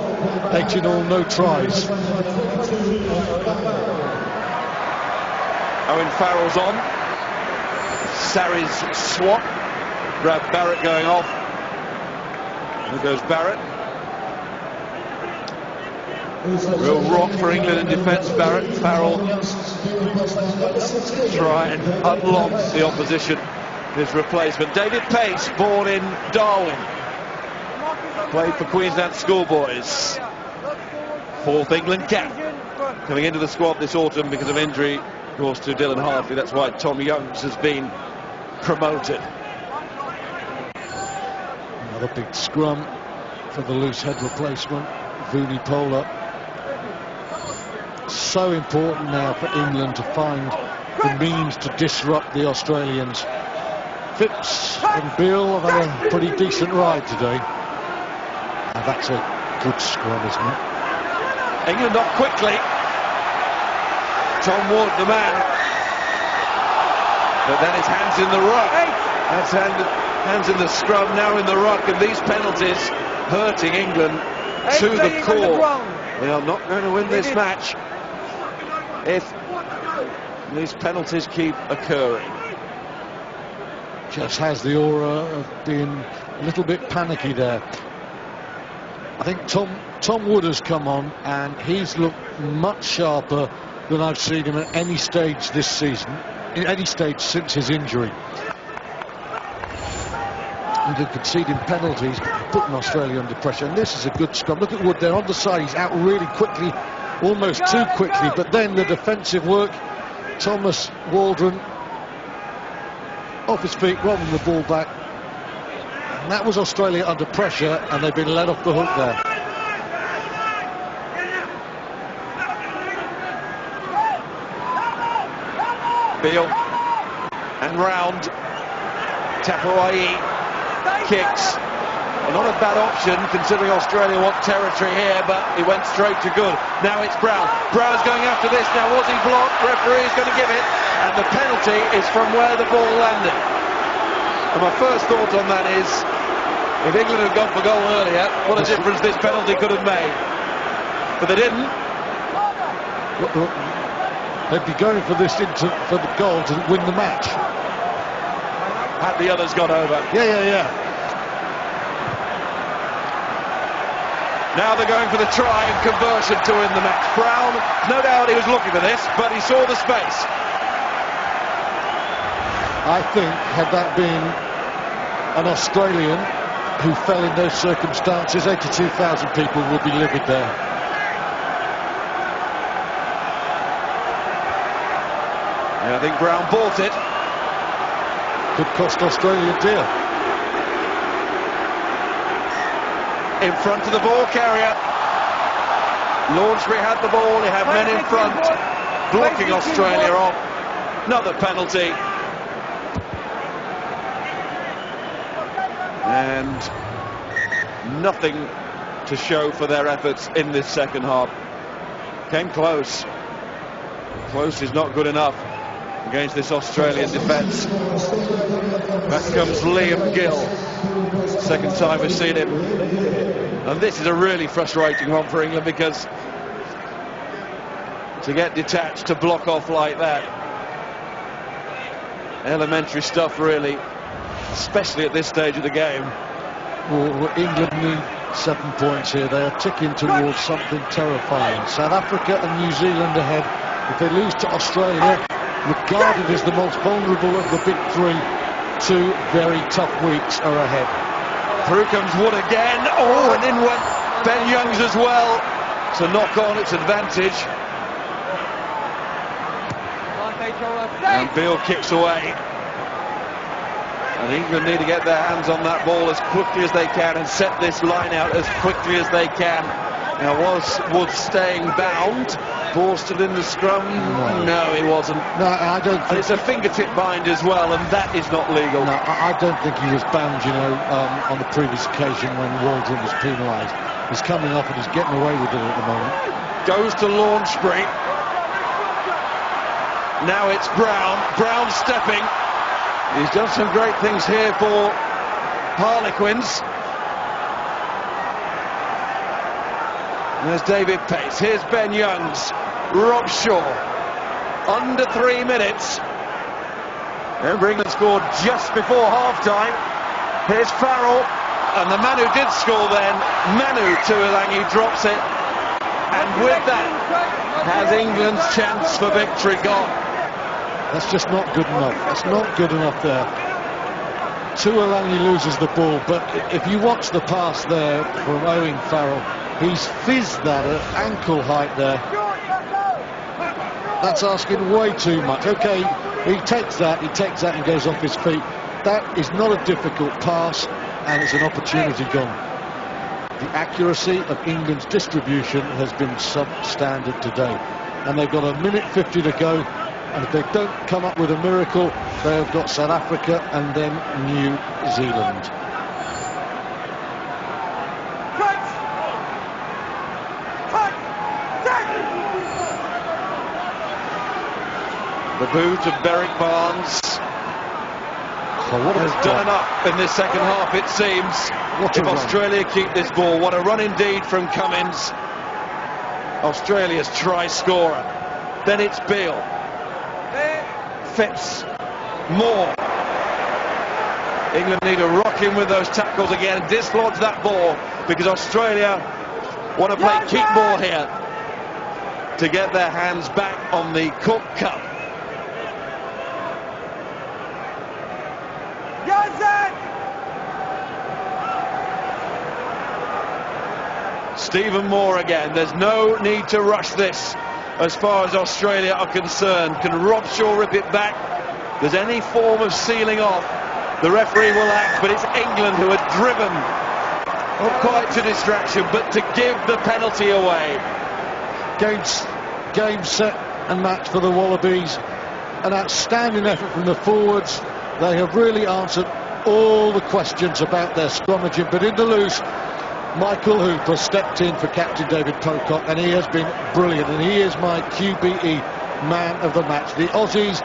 8 in all, no tries.
Owen Farrell's on. Sarri's swap. Brad Barrett going off. There goes Barrett. Real rock for England in defence, Barrett. Farrell try and unlock the opposition. His replacement, David Pace, born in Darwin. Played for Queensland Schoolboys. 4th England cap. Coming into the squad this autumn because of injury, of course, to Dylan Hartley. That's why Tom Youngs has been promoted.
Another big scrum for the loose head replacement, Vunipola. So important now for England to find the means to disrupt the Australians. Phipps and Beale have had a pretty decent ride today. Now that's a good scrum, isn't it?
England up quickly. Tom Wood, the man. But then his hands in the ruck. That's hands in the scrum, now in the ruck, and these penalties hurting England to the core. They are not going to win this match if these penalties keep occurring.
Just has the aura of being a little bit panicky there. I think Tom Wood has come on and he's looked much sharper than I've seen him at any stage this season, in any stage since his injury. England conceding penalties, putting Australia under pressure, and this is a good scrum. Look at Wood there on the side, he's out really quickly, almost too quickly, but then the defensive work, Thomas Waldron off his feet, rolling the ball back, and that was Australia under pressure, and they've been let off the hook there.
Beale and round. Tapuai kicks. Not a bad option considering Australia want territory here, but he went straight to good. Now it's Brown. Brown's going after this. Now was he blocked? Referee is going to give it, and the penalty is from where the ball landed. And my first thought on that is, if England had gone for goal earlier, what a difference this penalty could have made. But they didn't.
They'd be going for this for the goal to win the match.
Had the others got over.
Yeah.
Now they're going for the try and conversion to win the match. Brown, no doubt he was looking for this, but he saw the space.
I think had that been an Australian who fell in those circumstances, 82,000 people would be livid there.
Yeah, I think Brown bought it.
Could cost Australia dear.
In front of the ball carrier. Launchbury had the ball, he had men in front, blocking Australia off. Another penalty. And nothing to show for their efforts in this second half. Came close. Close is not good enough against this Australian defence. Back comes Liam Gill. Second time we've seen him. And this is a really frustrating one for England, because to get detached, to block off like that, elementary stuff really, especially at this stage of the game.
Well, England need 7 points here. They are ticking towards something terrifying. South Africa and New Zealand ahead. If they lose to Australia, regarded as the most vulnerable of the big three, 2 very tough weeks are ahead.
Through comes Wood again. Oh, and in went Ben Youngs as well. So knock on, its advantage. And Beale kicks away. And England need to get their hands on that ball as quickly as they can and set this line out as quickly as they can. Now, was Wood staying bound? Ball still in the scrum? No, he wasn't.
No, I don't.
And it's a fingertip bind as well, and that is not legal.
No, I don't think he was bound, you know, on the previous occasion when Waldron was penalised. He's coming off and he's getting away with it at the moment.
Goes to Launchbury. Now it's Brown. Brown stepping. He's done some great things here for Harlequins. There's David Pace. Here's Ben Youngs. Rob Shaw. Under 3 minutes. Remember, England scored just before half-time. Here's Farrell. And the man who did score then, Manu Tuilangi, drops it. And with that, has England's chance for victory gone?
That's just not good enough. That's not good enough there. Tuilangi loses the ball, but if you watch the pass there from Owen Farrell, he's fizzed that at ankle height there. That's asking way too much. Okay, he takes that and goes off his feet. That is not a difficult pass, and it's an opportunity gone. The accuracy of England's distribution has been substandard today, and they've got 1:50 to go, and if they don't come up with a miracle, they have got South Africa and then New Zealand.
The boot of Berwick Barnes has done enough in this second half, it seems. If Australia keep this ball, what a run indeed from Cummins. Australia's try scorer. Then it's Beale. Phipps. Moore. England need to rock in with those tackles again and dislodge that ball, because Australia want to play keep ball here to get their hands back on the Cook Cup. Stephen Moore again. There's no need to rush this as far as Australia are concerned. Can Rob Shaw rip it back? If there's any form of sealing off, the referee will act, but it's England who are driven, not quite to distraction, but to give the penalty away.
Game, set and match for the Wallabies. An outstanding effort from the forwards. They have really answered all the questions about their scrummaging, but in the loose, Michael Hooper stepped in for captain David Pocock, and he has been brilliant, and he is my QBE man of the match. The Aussies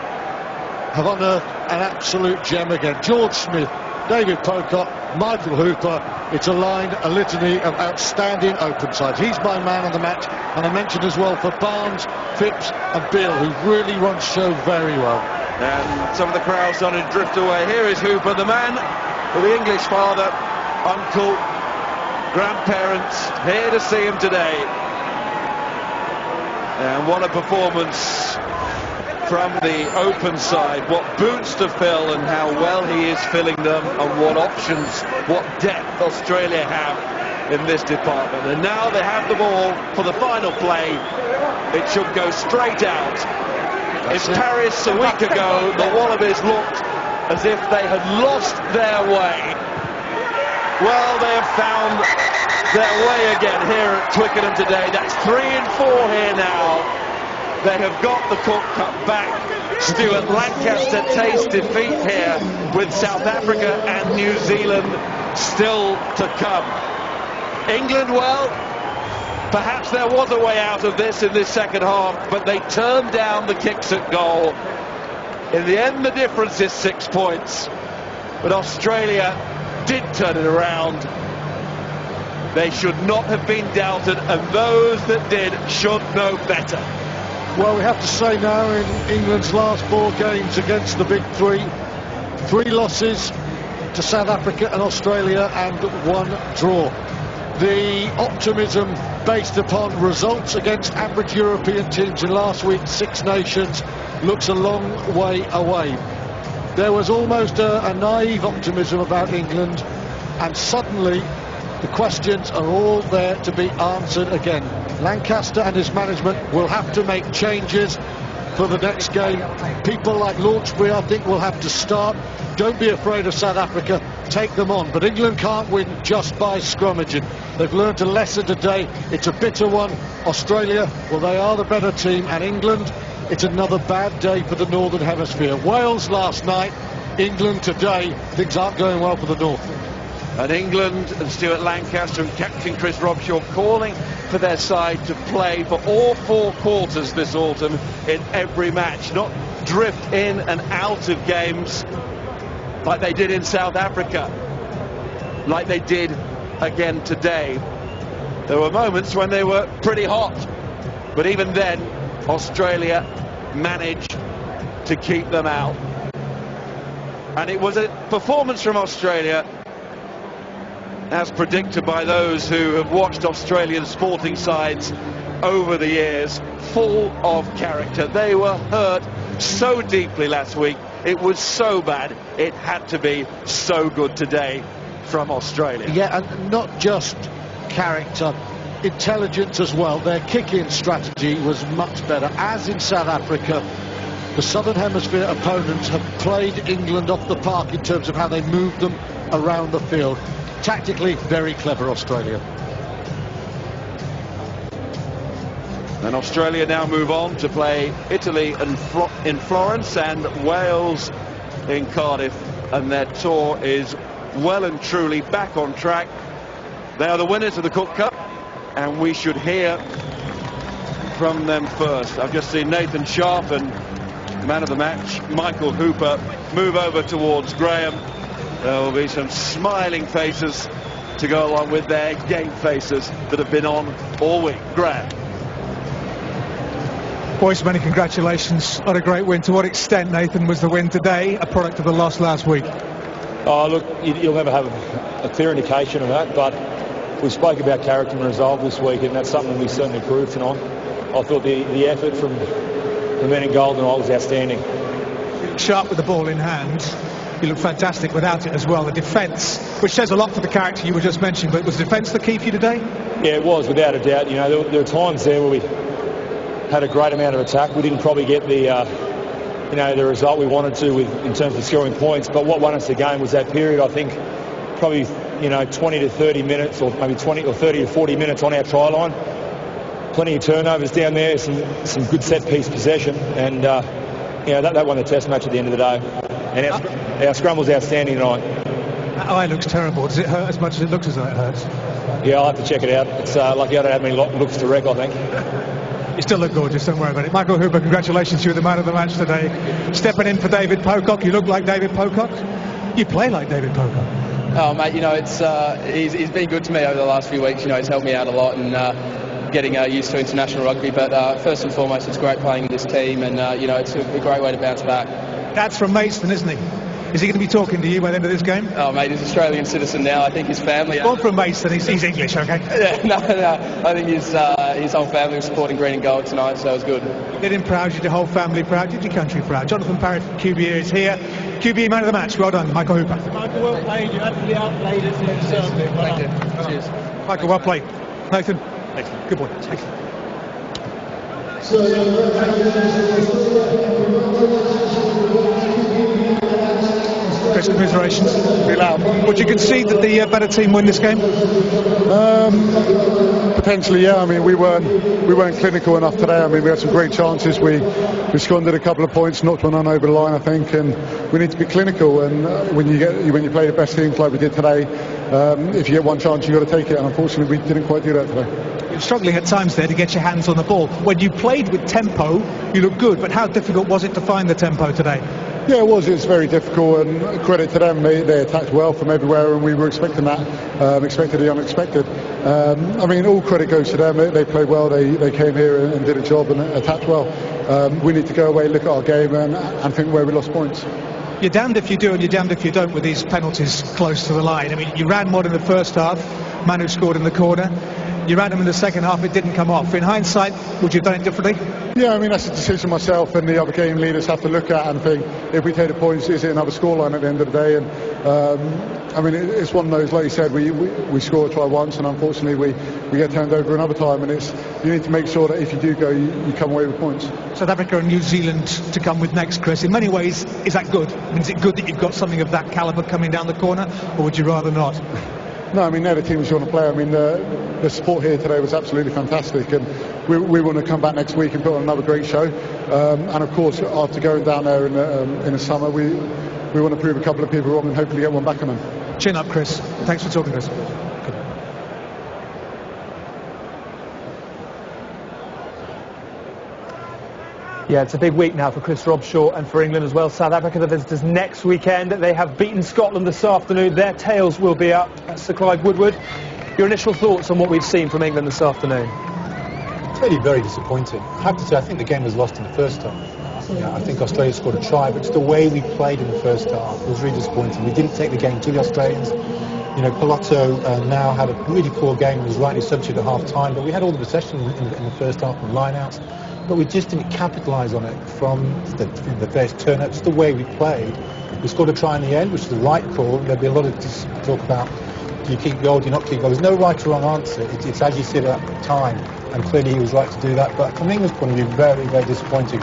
have unearthed an absolute gem again. George Smith, David Pocock, Michael Hooper. It's a line, a litany of outstanding open sides. He's my man of the match, and I mentioned as well for Barnes, Phipps and Beale, who really run show very well.
And some of the crowd started to drift away. Here is Hooper, the man with the English father, uncle, grandparents, here to see him today. And what a performance from the open side, what boots to fill and how well he is filling them, and what options, what depth Australia have in this department. And now they have the ball for the final play. It should go straight out. In Paris a week ago, the Wallabies looked as if they had lost their way. Well, they have found their way again here at Twickenham today. That's 3 and 4 here now. They have got the Cook Cup back. Stuart Lancaster tastes defeat here with South Africa and New Zealand still to come. England, well, perhaps there was a way out of this in this second half, but they turned down the kicks at goal. In the end, the difference is 6 points. But Australia did turn it around. They should not have been doubted, and those that did should know better.
Well, we have to say now, in England's last 4 games against the big three, 3 losses to South Africa and Australia and 1 draw. The optimism based upon results against average European teams in last week's Six Nations looks a long way away. There was almost a naive optimism about England, and suddenly the questions are all there to be answered again. Lancaster and his management will have to make changes for the next game. People like Launchbury, I think, will have to start. Don't be afraid of South Africa. Take them on. But England can't win just by scrummaging. They've learned a lesson today. It's a bitter one. Australia, well, they are the better team. And England, it's another bad day for the Northern Hemisphere. Wales last night, England today. Things aren't going well for the North.
And England and Stuart Lancaster and captain Chris Robshaw calling for their side to play for all 4 quarters this autumn in every match, not drift in and out of games like they did in South Africa, like they did again today. There were moments when they were pretty hot, but even then Australia managed to keep them out. And it was a performance from Australia, as predicted by those who have watched Australian sporting sides over the years, full of character. They were hurt so deeply last week. It was so bad. It had to be so good today from Australia.
Yeah, and not just character, intelligence as well. Their kick-in strategy was much better. As in South Africa, the Southern Hemisphere opponents have played England off the park in terms of how they moved them around the field. Tactically, very clever, Australia.
And Australia now move on to play Italy in Florence and Wales in Cardiff, and their tour is well and truly back on track. They are the winners of the Cook Cup, and we should hear from them first. I've just seen Nathan Sharp and man of the match Michael Hooper move over towards Graham. There will be some smiling faces to go along with their game faces that have been on all week. Graham.
Boys, many congratulations on a great win. To what extent, Nathan, was the win today a product of the loss last week?
Oh, look, you'll never have a clear indication of that, but we spoke about character and resolve this week, and that's something we certainly proved tonight. I thought the effort from the men in gold and all was outstanding.
Sharp with the ball in hand. You look fantastic without it as well. The defence, which says a lot for the character you were just mentioning, but was defence the key for you today? Yeah, it was, without a doubt. You know, there were times there where we had a great amount of attack. We didn't probably get the result we wanted to in terms of scoring points. But what won us the game was that period. I think probably 20 to 30 minutes, or maybe 20 or 30 to 40 minutes on our try line. Plenty of turnovers down there, some good set piece possession, and that won the Test match at the end of the day. And our scrum was outstanding tonight. That eye looks terrible. Does it hurt as much as it looks as though it hurts? Yeah, I'll have to check it out. It's lucky I don't have many looks to wreck, I think. You still look gorgeous, don't worry about it. Michael Hooper, congratulations, you were the man of the match today. Stepping in for David Pocock. You look like David Pocock. You play like David Pocock.
Oh, mate, he's been good to me over the last few weeks. He's helped me out a lot and getting used to international rugby. But first and foremost, it's great playing with this team, and it's a great way to bounce back.
That's from Maidstone, isn't he? Is he going to be talking to you by the end of this game?
Oh, mate, he's an Australian citizen now. I think his family...
Gone from Mason, he's English, OK?
Yeah, no. I think his whole family was supporting green and gold tonight, so it was good.
Did him proud, did your whole family proud, did your country proud. Jonathan Parrott from QBE is here. QBE man of the match, well done, Michael Hooper.
Michael, well played, you absolutely outplayed us in Serbia.
Thank you. Cheers.
Michael, well played. Nathan? Excellent. Good boy. Excellent. Chris, commiserations.
Be loud.
Would you concede that the better team win this game?
Potentially, yeah. I mean, we weren't clinical enough today. I mean, we had some great chances. We squandered a couple of points, knocked one on over the line, I think, and we need to be clinical. And when you play the best teams like we did today, if you get one chance, you've got to take it. And unfortunately, we didn't quite do that today.
You're struggling at times there to get your hands on the ball. When you played with tempo, you looked good. But how difficult was it to find the tempo today?
Yeah, it was. It's very difficult, and credit to them. They attacked well from everywhere, and we were expecting that, expected the unexpected. I mean, all credit goes to them. They played well. They came here and did a job and attacked well. We need to go away, look at our game, and think where we lost points.
You're damned if you do and you're damned if you don't with these penalties close to the line. I mean, you ran one in the first half. Manu scored in the corner. You ran them in the second half, it didn't come off. In hindsight, would you have done it differently?
Yeah, I mean, that's a decision myself and the other game leaders have to look at and think, if we take the points, is it another scoreline at the end of the day? And I mean, it's one of those, like you said, we score a try once, and unfortunately we get turned over another time, and you need to make sure that if you do go, you come away with points.
South Africa and New Zealand to come with next, Chris. In many ways, is that good? I mean, is it good that you've got something of that calibre coming down the corner, or would you rather not?
No, I mean, they're the teams you want to play. I mean, the support here today was absolutely fantastic, and we want to come back next week and put on another great show. And of course, after going down there in the summer, we want to prove a couple of people wrong and hopefully get one back on them.
Chin up, Chris. Thanks for talking to us.
Yeah, it's a big week now for Chris Robshaw and for England as well. South Africa, the visitors next weekend. They have beaten Scotland this afternoon. Their tails will be up. Sir Clive Woodward, your initial thoughts on what we've seen from England this afternoon?
It's really very disappointing. I have to say, I think the game was lost in the first half. Yeah, I think Australia scored a try, but it's the way we played in the first half. It was really disappointing. We didn't take the game to the Australians. You know, Palotto now had a really poor game and was rightly substituted at half-time, but we had all the possession in the first half and line-outs. But we just didn't capitalise on it from the first turn-up. It's the way we played. We scored a try in the end, which is the right call. There'll be a lot of talk about, do you keep goal, do you not keep goal? There's no right or wrong answer. It's as you see it at the time, and clearly he was right to do that. But from England's point of view, very, very disappointing.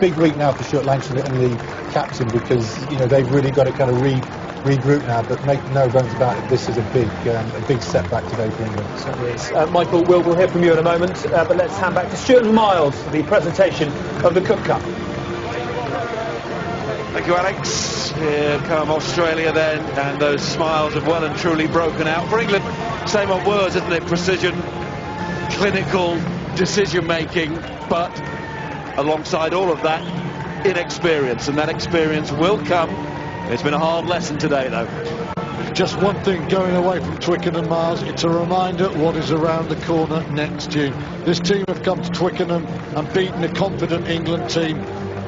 Big week now for Stuart Lancashire and the captain, because they've really got to kind of regroup now. But make no bones about it, this is a big setback today for England.
Certainly is. Michael, we'll hear from you in a moment, but let's hand back to Stuart and Miles for the presentation of the Cook Cup.
Thank you, Alex. Here come Australia then, and those smiles have well and truly broken out. For England, same old words, isn't it? Precision, clinical decision-making, but alongside all of that, inexperience, and that experience will come. It's been a hard lesson today, though.
Just one thing going away from Twickenham, Miles, it's a reminder what is around the corner next June. This team have come to Twickenham and beaten a confident England team.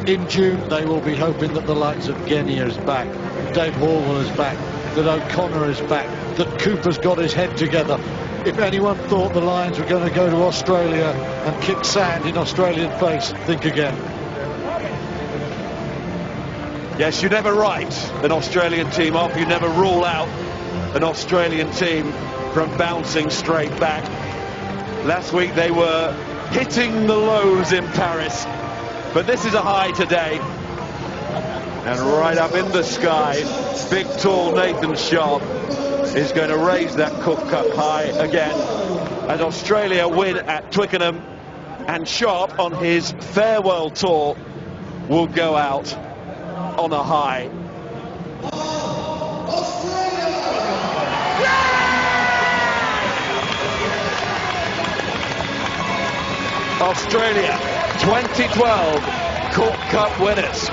In June, they will be hoping that the likes of Genia is back, Dave Horwell is back, that O'Connor is back, that Cooper's got his head together. If anyone thought the Lions were going to go to Australia and kick sand in Australian face, think again.
Yes, you never write an Australian team off. You never rule out an Australian team from bouncing straight back. Last week they were hitting the lows in Paris, but this is a high today. And right up in the sky, big tall Nathan Sharp is going to raise that Cook Cup high again as Australia win at Twickenham, and Sharp on his farewell tour will go out on a high. Australia 2012 Cook Cup winners.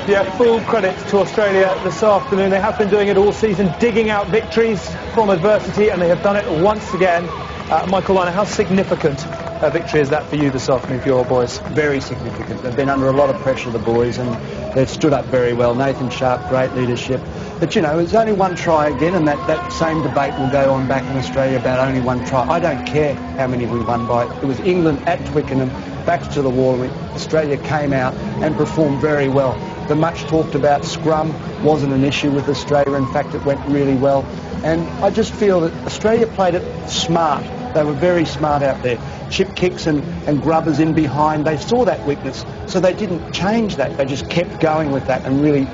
Yeah, full credit to Australia this afternoon. They have been doing it all season, digging out victories from adversity, and they have done it once again. Michael Liner, how significant a victory is that for you this afternoon, for your boys?
Very significant. They've been under a lot of pressure, the boys, and they've stood up very well. Nathan Sharp, great leadership. But, you know, there's only one try again, and that same debate will go on back in Australia about only one try. I don't care how many we won by. It was England at Twickenham, backs to the wall, and Australia came out and performed very well. The much talked about scrum wasn't an issue with Australia. In fact, it went really well. And I just feel that Australia played it smart. They were very smart out there. Chip kicks and grubbers in behind. They saw that weakness, so they didn't change that. They just kept going with that and really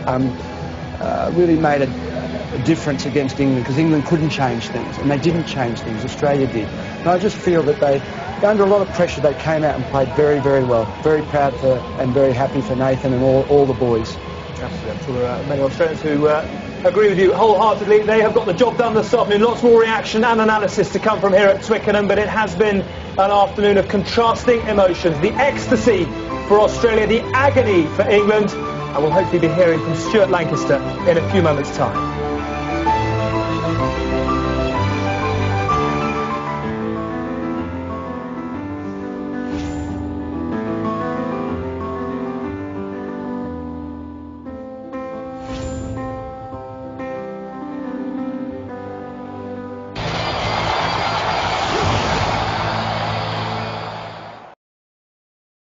made a difference against England, because England couldn't change things, and they didn't change things. Australia did. And I just feel that they, under a lot of pressure, they came out and played very, very well. Very proud for and very happy for Nathan and all the boys.
Absolutely. I'm sure there are many Australians who agree with you wholeheartedly. They have got the job done this afternoon. Lots more reaction and analysis to come from here at Twickenham, but it has been an afternoon of contrasting emotions. The ecstasy for Australia, the agony for England, and we'll hopefully be hearing from Stuart Lancaster in a few moments' time.